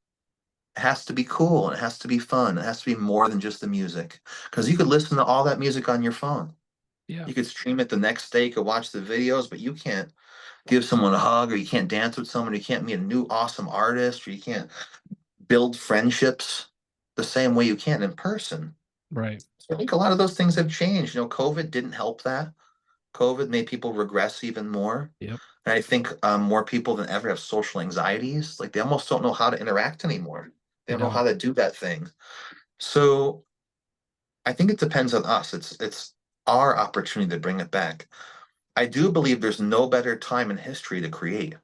It has to be cool and it has to be fun. It has to be more than just the music. Because you could listen to all that music on your phone.
Yeah.
You could stream it the next day, you could watch the videos, but you can't give someone a hug or you can't dance with someone, you can't meet a new awesome artist, or you can't build friendships the same way you can in person.
Right.
So I think a lot of those things have changed. COVID didn't help that. COVID made people regress even more.
Yep.
And I think more people than ever have social anxieties. Like they almost don't know how to interact anymore. They
They
don't know how
don't.
to do that thing. So I think it depends on us. It's our opportunity to bring it back. I do believe there's no better time in history to create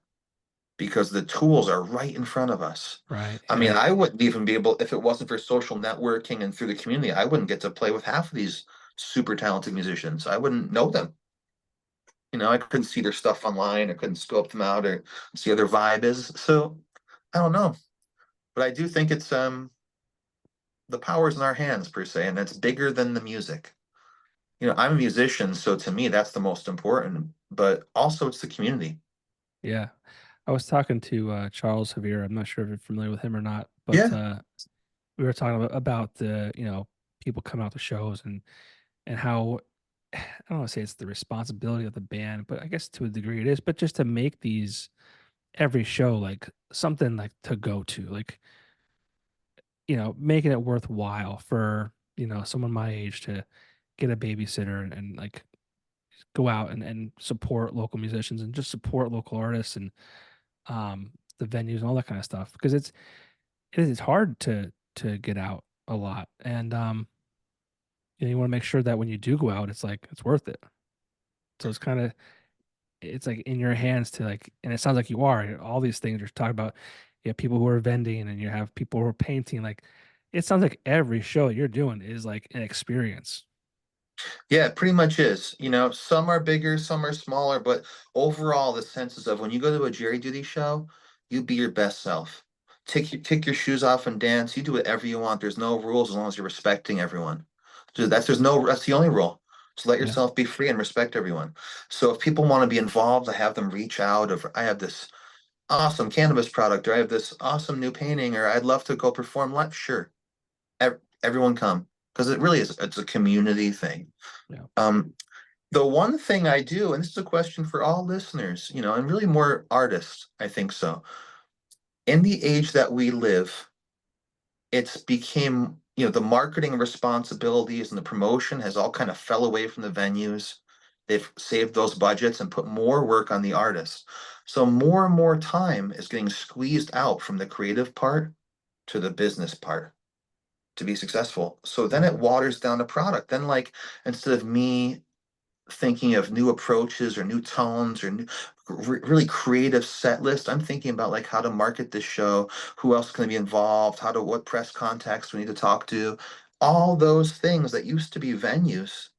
because the tools are right in front of us.
Right.
I mean,
Yeah.
I wouldn't even be able, if it wasn't for social networking and through the community, I wouldn't get to play with half of these super talented musicians. I wouldn't know them. I couldn't see their stuff online. I couldn't scope them out or see how their vibe is. So I don't know. But I do think it's the power's in our hands per se, and it's bigger than the music. I'm a musician, so to me that's the most important, but also it's the community.
Yeah. I was talking to Charles Javier. I'm not sure if you're familiar with him or not, but
Yeah.
we were talking about the people coming out to shows and how I don't want to say it's the responsibility of the band, but I guess to a degree it is. But just to make these every show like something like to go to, like making it worthwhile for someone my age to get a babysitter and like go out and support local musicians and just support local artists and the venues and all that kind of stuff because it's hard to get out a lot and you want to make sure that when you do go out it's like it's worth it. So it's like in your hands to like, and it sounds like you are all these things you're talking about. You have people who are vending and you have people who are painting. Like it sounds like every show you're doing is like an experience.
Yeah, it pretty much is. Some are bigger, some are smaller, but overall, the sense is of when you go to a Jerry Duty show, you be your best self. Kick your shoes off and dance. You do whatever you want. There's no rules as long as you're respecting everyone. That's the only rule. So let
Yeah.
yourself be free and respect everyone. So if people want to be involved, I have them reach out. Of I have this awesome cannabis product, or I have this awesome new painting, or I'd love to go perform live. Sure, everyone come because it really is. It's a community thing.
Yeah.
Um, the one thing I do, and this is a question for all listeners, and really more artists, I think so. In the age that we live, it's became, the marketing responsibilities and the promotion has all kind of fell away from the venues. They've saved those budgets and put more work on the artists. So more and more time is getting squeezed out from the creative part to the business part to be successful. So then
Right.
it waters down the product. Then like instead of me thinking of new approaches or new tones or really creative set list. I'm thinking about like how to market this show, who else can be involved, what press contacts we need to talk to, all those things that used to be venues.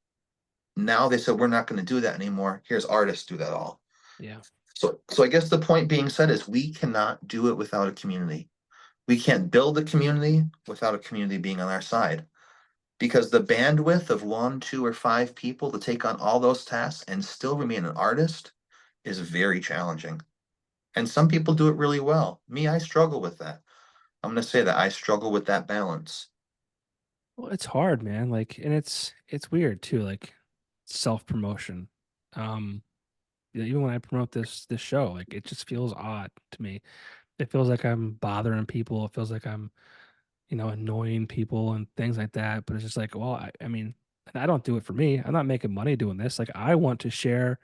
Now they said we're not going to do that anymore. Here's artists do that all.
Yeah.
So I guess the point being said is we cannot do it without a community. We can't build a community without a community being on our side because the bandwidth of one, two, or five people to take on all those tasks and still remain an artist is very challenging. And some people do it really well. Me, I struggle with that. I'm going to say that I struggle with that balance.
Well, it's hard, man. Like, and it's weird too. Like self promotion. Um, even when I promote this show, like it just feels odd to me It feels like I'm bothering people. It feels like I'm, annoying people and things like that. But it's just like, well, I mean, and I don't do it for me. I'm not making money doing this. Like, I want to share,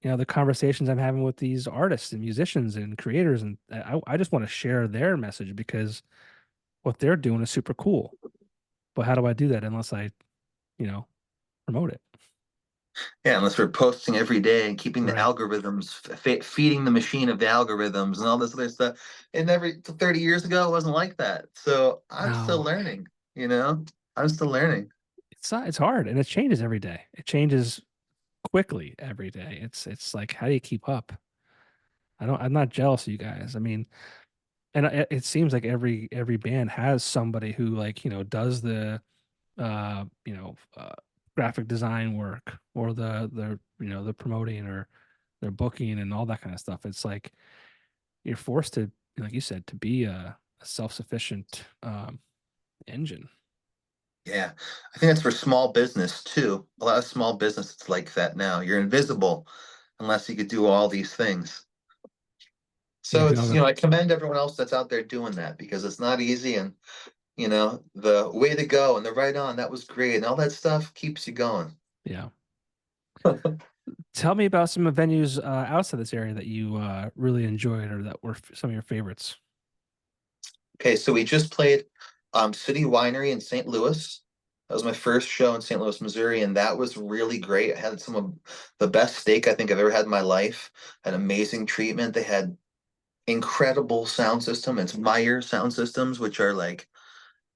the conversations I'm having with these artists and musicians and creators, and I just want to share their message because what they're doing is super cool. But how do I do that unless I, you know, promote it?
Yeah, unless we're posting every day and keeping the
Right.
algorithms, feeding the machine of the algorithms and all this other stuff. And every 30 years ago, it wasn't like that. So I'm still
No,
learning, you know? I'm still learning.
it's hard and it changes every day. It changes quickly every day. It's like, how do you keep up? I'm not jealous of you guys. I mean, and it seems like every band has somebody who, like, does the graphic design work, or the promoting, or their booking and all that kind of stuff. It's like you're forced to, like you said, to be a self-sufficient engine.
Yeah. I think that's for small business too. A lot of small business, it's like that now. You're invisible unless you could do all these things.
Yeah,
So
if you don't
it's,
have a,
I commend everyone else that's out there doing that because it's not easy. And, the way to go and the right on, that was great. And all that stuff keeps you going.
yeah. Tell me about some of the venues outside this area that you really enjoyed, or that were some of your favorites.
Okay, so we just played City Winery in St. Louis. That was my first show in St. Louis, Missouri, and that was really great. I had some of the best steak I think I've ever had in my life. Had amazing treatment. They had incredible sound system. It's Meyer sound systems, which are like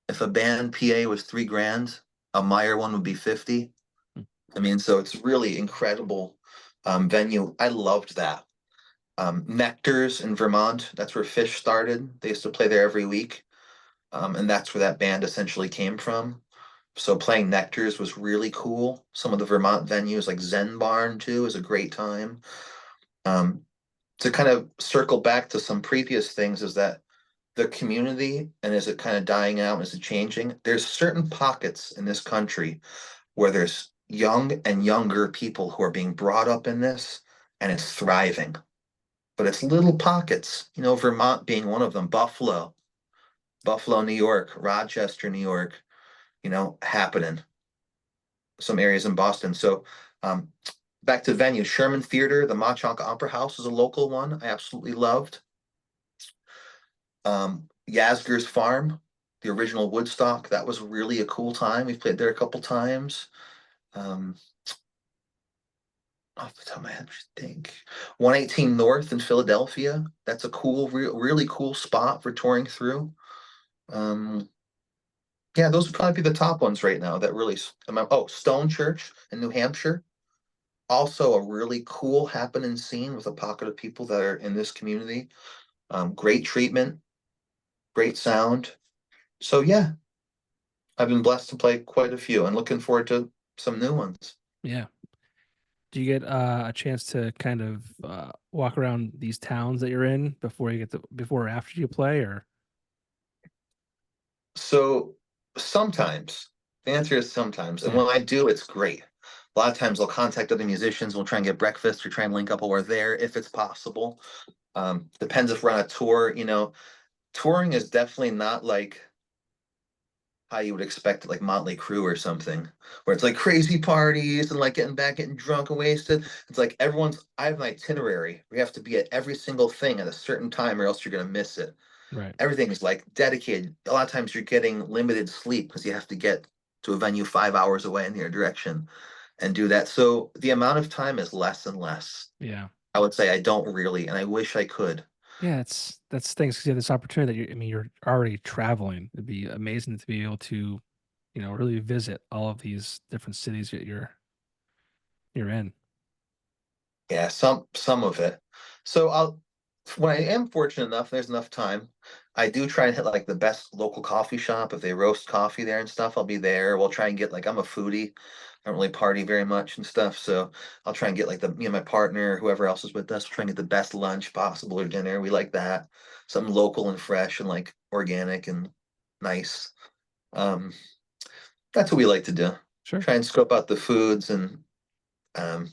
if a band PA was 3 grand, a Meyer one would be 50. I mean, so it's really incredible venue. I loved that. Nectar's in Vermont. That's where Fish started. They used to play there every week. And that's where that band essentially came from. So playing Nectar's was really cool. Some of the Vermont venues, like Zen Barn too, is a great time. Um, to kind of circle back to some previous things, is that the community, and is it kind of dying out? Is it changing? There's certain pockets in this country where there's young and younger people who are being brought up in this, and it's thriving. But it's little pockets, Vermont being one of them, Buffalo, New York, Rochester, New York, happening. Some areas in Boston. So back to venue, Sherman Theater, the Mauchonk Opera House is a local one I absolutely loved. Yasgur's Farm, the original Woodstock, that was really a cool time. We've played there a couple times. Um, Off the top of my head, I think 118 North in Philadelphia. That's a cool, really cool spot for touring through. Um, yeah, those would probably be the top ones right now that really. Oh, Stone Church in New Hampshire. Also, a really cool happening scene with a pocket of people that are in this community. Great treatment, great sound. So yeah, I've been blessed to play quite a few and looking forward to some new ones.
Yeah. Do you get a chance to kind of walk around these towns that you're in before or after you play, or?
So sometimes, the answer is sometimes, and
Yeah.
when I do, it's great. A lot of times I'll contact other musicians, we'll try and get breakfast or try and link up while we're there if it's possible. Depends if we're on a tour, touring is definitely not like how you would expect it, like Motley Crue or something, where it's like crazy parties and like getting back, getting drunk and wasted. It's like I have an itinerary. We have to be at every single thing at a certain time or else you're gonna miss it.
Right.
Everything is like dedicated. A lot of times you're getting limited sleep because you have to get to a venue 5 hours away in the other direction and do that. So the amount of time is less and less.
Yeah.
I would say I don't really, and I wish I could.
Yeah, that's things, because you have this opportunity that I mean, you're already traveling. It'd be amazing to be able to, really visit all of these different cities that you're in.
Yeah, some of it. So when I am fortunate enough, there's enough time, I do try and hit like the best local coffee shop. If they roast coffee there and stuff, I'll be there. We'll try and get like I'm a foodie. I don't really party very much and stuff. So I'll try and get like me and my partner, whoever else is with us, try and get the best lunch possible or dinner. We like that. Something local and fresh and like organic and nice. Um, that's what we like to do.
Sure.
Try and scope out the foods and um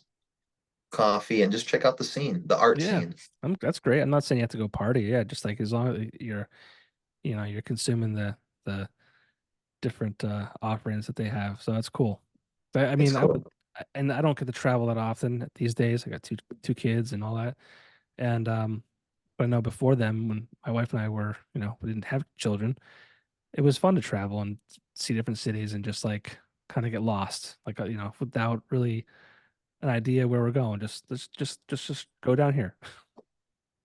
coffee, and just check out the scene, the art
Yeah,
scene.
that's great. I'm not saying you have to go party. Yeah, just like as long as you're, you're consuming the different offerings that they have. So that's cool. But I
It's
mean,
cool.
and I don't get to travel that often these days. I got two kids and all that. And but I know before them, when my wife and I were, we didn't have children, it was fun to travel and see different cities and just like kind of get lost, like without really an idea where we're going. Just go down here,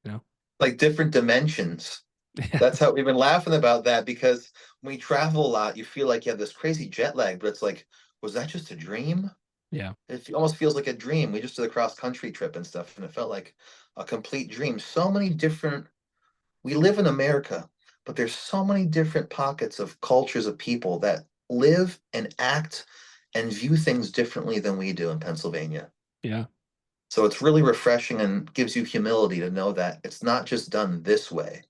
you know?
Like different dimensions.
Yeah,
That's how we've been laughing about that because when you travel a lot, you feel like you have this crazy jet lag, but it's like, was that just a dream?
yeah,
It almost feels like a dream. We just did a cross country trip and stuff, and it felt like a complete dream. So many different, we live in America, but there's so many different pockets of cultures of people that live and act and view things differently than we do in Pennsylvania.
yeah.
So it's really refreshing and gives you humility to know that it's not just done this way.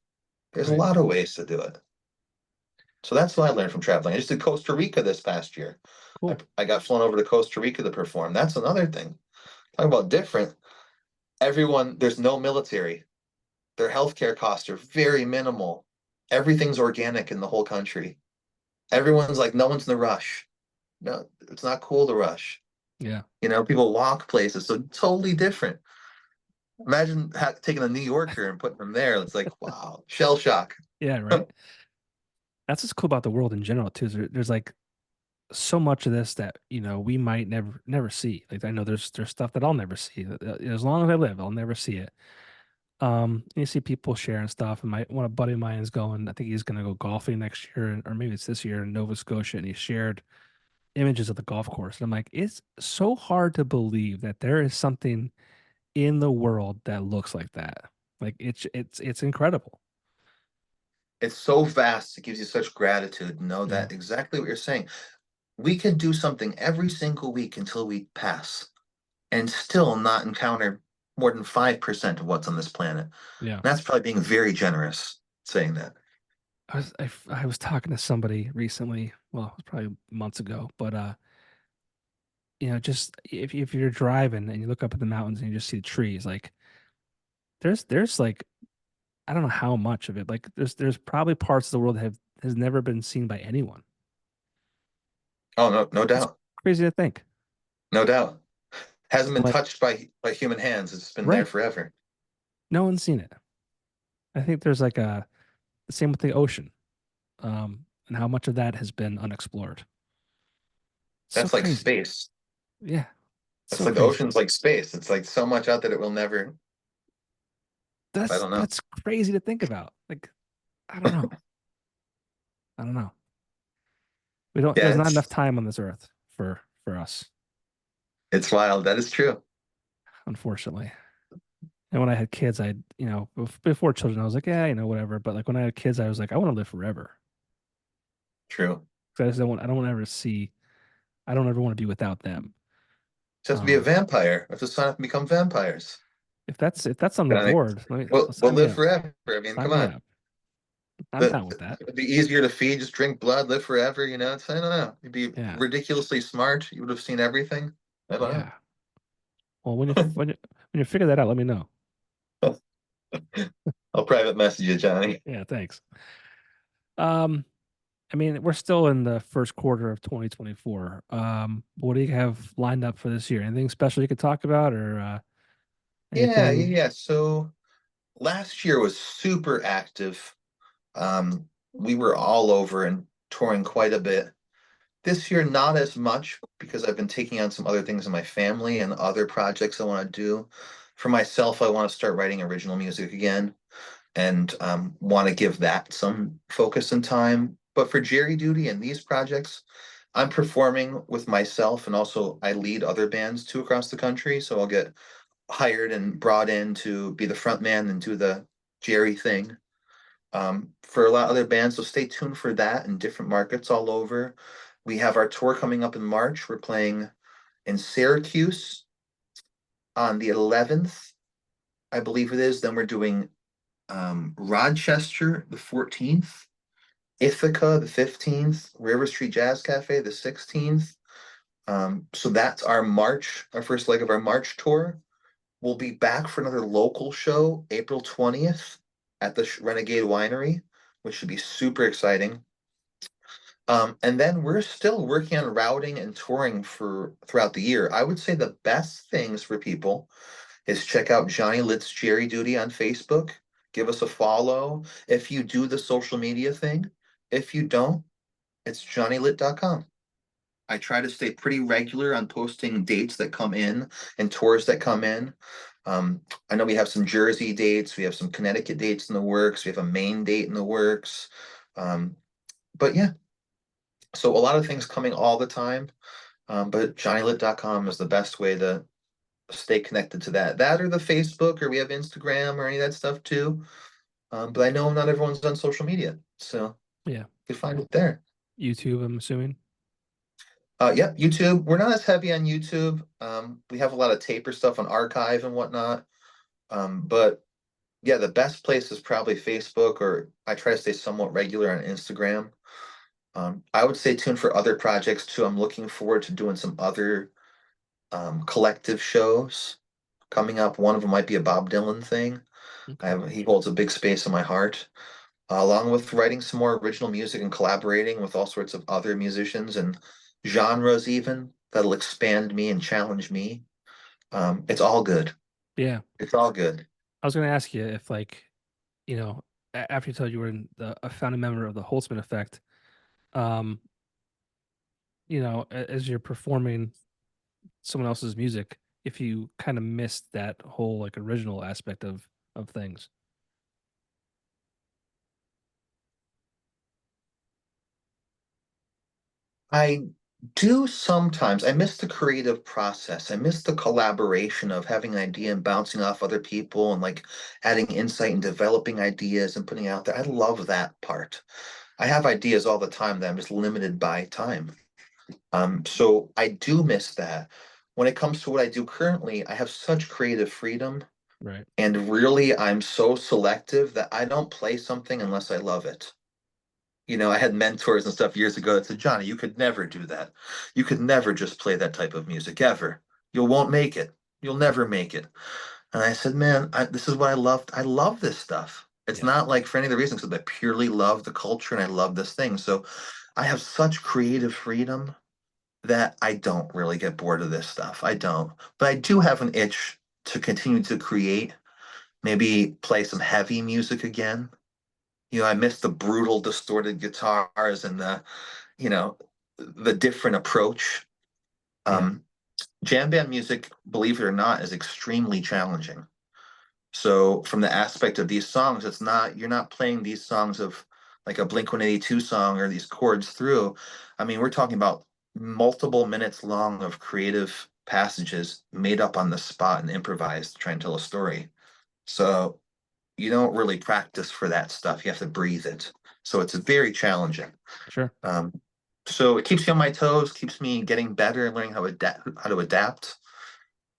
There's a
Right.
lot of ways to do it. So that's what I learned from traveling. I just did Costa Rica this past year. I,
Cool.
I got flown over to Costa Rica to perform. That's another thing. Talk about different. Everyone, there's no military. Their healthcare costs are very minimal. Everything's organic in the whole country. Everyone's like, no one's in a rush. No, it's not cool to rush.
Yeah.
People walk places, so totally different. Imagine taking a New Yorker and putting them there. It's like, wow, shell shock.
Yeah, right. That's what's cool about the world in general too. Is there's like so much of this that we might never see. Like I know there's stuff that I'll never see. As long as I live, I'll never see it. And you see people sharing stuff, and my one a buddy of mine is going. I think he's going to go golfing next year, or maybe it's this year in Nova Scotia, and he shared images of the golf course. And I'm like, it's so hard to believe that there is something in the world that looks like that. Like it's incredible.
It's so vast. It gives you such gratitude to know
Yeah,
that exactly what you're saying. We can do something every single week until we pass and still not encounter more than 5% of what's on this planet.
yeah.
That's probably being very generous saying that.
I was talking to somebody recently. Well, it was probably months ago, but just if you're driving and you look up at the mountains and you just see the trees, like there's like I don't know how much of it. Like there's probably parts of the world that have has never been seen by anyone.
Oh, no, no
It's
doubt.
crazy to think.
No doubt. Hasn't been
Like,
touched by human hands. It's been there
right.
forever.
No one's seen it. I think there's like the same with the ocean, and how much of that has been unexplored. So
That's like
crazy.
space.
Yeah.
That's
So
like the
crazy.
ocean's like space. It's like so much out that it will never. I don't know.
That's crazy to think about. Like, I don't know. I don't know.
Yeah,
There's not enough time on this earth for us,
it's wild. That is true.
unfortunately. And when I had kids, before children, I was like, yeah, whatever. But like when I had kids, I was like, I want to live forever.
True.
'Cause I don't want to ever see, I don't ever want to be without them.
Just have to be a
Um,
vampire. Have to sign up and become vampires.
if that's on the
I
board,
we'll
sign me
live
up.
forever. I mean,
Sign
come
me
on.
up. I'm
But
down with that.
it'd be easier to feed, just drink blood, live forever. I don't know. You'd be
Yeah.
ridiculously smart. You would have seen everything. I don't
Yeah. Well, when you figure that out, let me know.
know. I'll private message you, Johnny.
Yeah, thanks. Um, I mean, we're still in the first quarter of 2024. What do you have lined up for this year? Anything special you could talk about, or
Yeah, yeah,
anything?
yeah. So last year was super active. We were all over and touring quite a bit. This year, not as much because I've been taking on some other things in my family and other projects I want to do. For myself, I want to start writing original music again and want to give that some focus and time. But for Jerry Duty and these projects, I'm performing with myself and also I lead other bands too across the country. So I'll get hired and brought in to be the front man and do the Jerry thing for a lot of other bands. So stay tuned for that in different markets all over. We have our tour coming up in March. We're playing in Syracuse on the 11th, I believe it is. Then we're doing Rochester the 14th, Ithaca the 15th, River Street Jazz Cafe the 16th. So that's our March, our first leg of our March tour. We'll be back for another local show April 20th at the Renegade Winery, which should be super exciting. And then we're still working on routing and touring for throughout the year. I would say the best things for people is check out Johnny Litt's Jerry Duty on Facebook. Give us a follow if you do the social media thing. If you don't, it's johnnylit.com. I try to stay pretty regular on posting dates that come in and tours that come in. I know we have some Jersey dates, we have some Connecticut dates in the works, we have a Maine date in the works. Um, but yeah, so a lot of things coming all the time. But johnnylit.com is the best way to stay connected to that. That or the Facebook, or we have Instagram or any of that stuff too. But I know not everyone's on social media, so
Yeah.
you can find it there.
YouTube, I'm assuming.
Yeah, YouTube. We're not as heavy on YouTube. We have a lot of taper stuff on archive and whatnot. But yeah, the best place is probably Facebook, or I try to stay somewhat regular on Instagram. I would stay tuned for other projects too. I'm looking forward to doing some other collective shows coming up. One of them might be a Bob Dylan thing.
Okay.
He holds a big space in my heart, along with writing some more original music and collaborating with all sorts of other musicians and genres even that'll expand me and challenge me. It's all good.
Yeah.
It's all good.
I was going to ask you if, like, you know, after you told you were a founding member of the Holtzman Effect, um, as you're performing someone else's music, if you kind of missed that whole like original aspect of things.
I do sometimes. I miss the creative process. I miss the collaboration of having an idea and bouncing off other people and like adding insight and developing ideas and putting out there. I love that part. I have ideas all the time that I'm just limited by time. So I do miss that. When it comes to what I do currently, I have such creative freedom,
Right.
and really I'm so selective that I don't play something unless I love it. I had mentors and stuff years ago that said, Johnny, you could never do that. You could never just play that type of music ever. You won't make it. You'll never make it. And I said, man, this is what I loved. I love this stuff. It's
Yeah.
not like for any other reason, because I purely love the culture and I love this thing. So I have such creative freedom that I don't really get bored of this stuff. I don't. But I do have an itch to continue to create, maybe play some heavy music again. I miss the brutal, distorted guitars and the different approach.
Yeah.
Um, Jam band music, believe it or not, is extremely challenging. So from the aspect of these songs, you're not playing these songs of like a Blink 182 song or these chords through. I mean, we're talking about multiple minutes long of creative passages made up on the spot and improvised to try and tell a story. So you don't really practice for that stuff. You have to breathe it. So it's very challenging.
Sure.
Um, so it keeps you on my toes, keeps me getting better and learning how to adapt.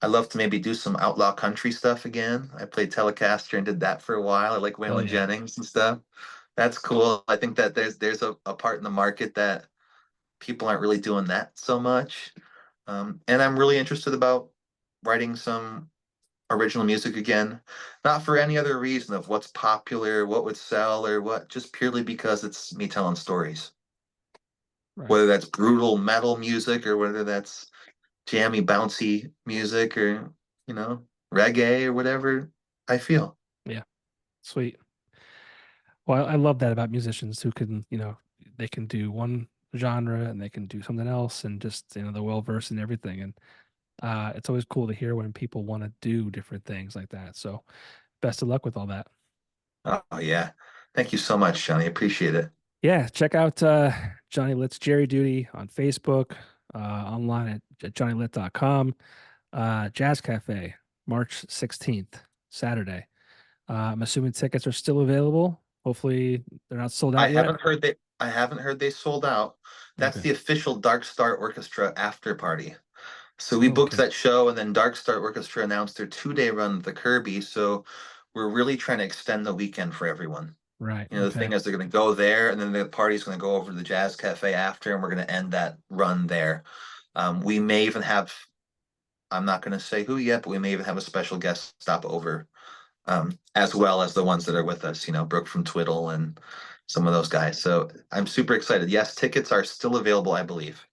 I love to maybe do some outlaw country stuff again. I played Telecaster and did that for a while. I like
Oh
Waylon
yeah.
Jennings and stuff. That's cool. I think that there's a part in the market that people aren't really doing that so much. And I'm really interested about writing some original music again, not for any other reason of what's popular, what would sell, or what, just purely because it's me telling stories.
Right.
Whether that's brutal metal music or whether that's jammy, bouncy music or, you know, reggae or whatever I feel.
Yeah. Sweet. Well, I love that about musicians who can, they can do one genre and they can do something else and just, they're well versed in everything. And it's always cool to hear when people want to do different things like that. So best of luck with all that.
Oh, yeah. Thank you so much, Johnny. Appreciate it.
Yeah, check out Johnny Litt's Jerry Duty on Facebook, online at johnnylit.com. Jazz Cafe, March 16th, Saturday. I'm assuming tickets are still available. Hopefully they're not sold
I
out yet.
haven't heard they sold out. That's
Okay.
the official Dark Star Orchestra after party. So we booked
Okay.
that show, and then Dark Star Orchestra announced their 2-day run at the Kirby. So we're really trying to extend the weekend for everyone.
Right.
The
Okay.
thing is, they're going to go there, and then the party's going to go over to the Jazz Cafe after, and we're going to end that run there. We may even have I'm not going to say who yet, but we may even have a special guest stop over, as well as the ones that are with us, Brooke from Twiddle and some of those guys. So I'm super excited. Yes, tickets are still available, I believe.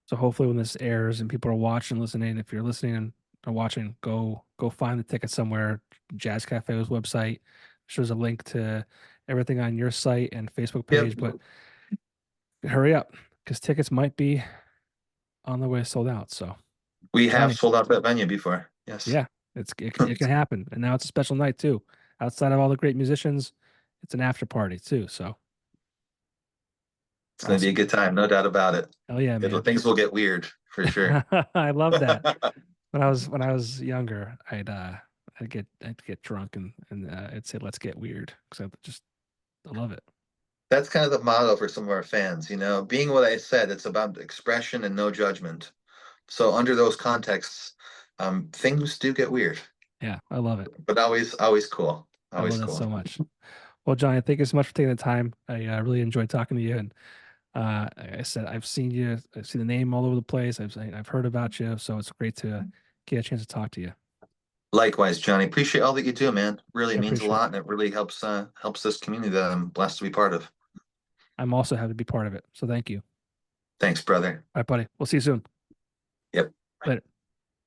So hopefully when this airs and people are watching, listening, if you're listening or watching, go find the ticket somewhere. Jazz Cafe's website shows a link to everything on your site and Facebook
Yep.
page, but hurry up because tickets might be on the way sold out. So
We have
Johnny,
sold out that venue before. Yes.
yeah, it can happen. And now it's a special night too. Outside of all the great musicians, it's an after party too. So
It's going to be a
awesome.
good time, no doubt about it.
Hell yeah, man.
Things will get weird for sure.
I love that. When I was younger, I'd get drunk and I'd say let's get weird because I love it.
That's kind of the motto for some of our fans, being what I said, it's about expression and no judgment. So under those contexts, things do get weird,
Yeah, I love it.
but always cool.
I love
Always
that
cool.
so much. Well, Johnny, thank you so much for taking the time. I really enjoyed talking to you. And like I said, I've seen you. I've seen the name all over the place. I've heard about you, so it's great to get a chance to talk to you.
Likewise, Johnny. Appreciate all that you do, man. Really
I
means a
appreciate it.
lot, and it really helps this community that I'm blessed to be part of.
I'm also happy to be part of it. So thank you.
Thanks, brother.
All right, buddy. We'll see you soon.
Yep.
Later.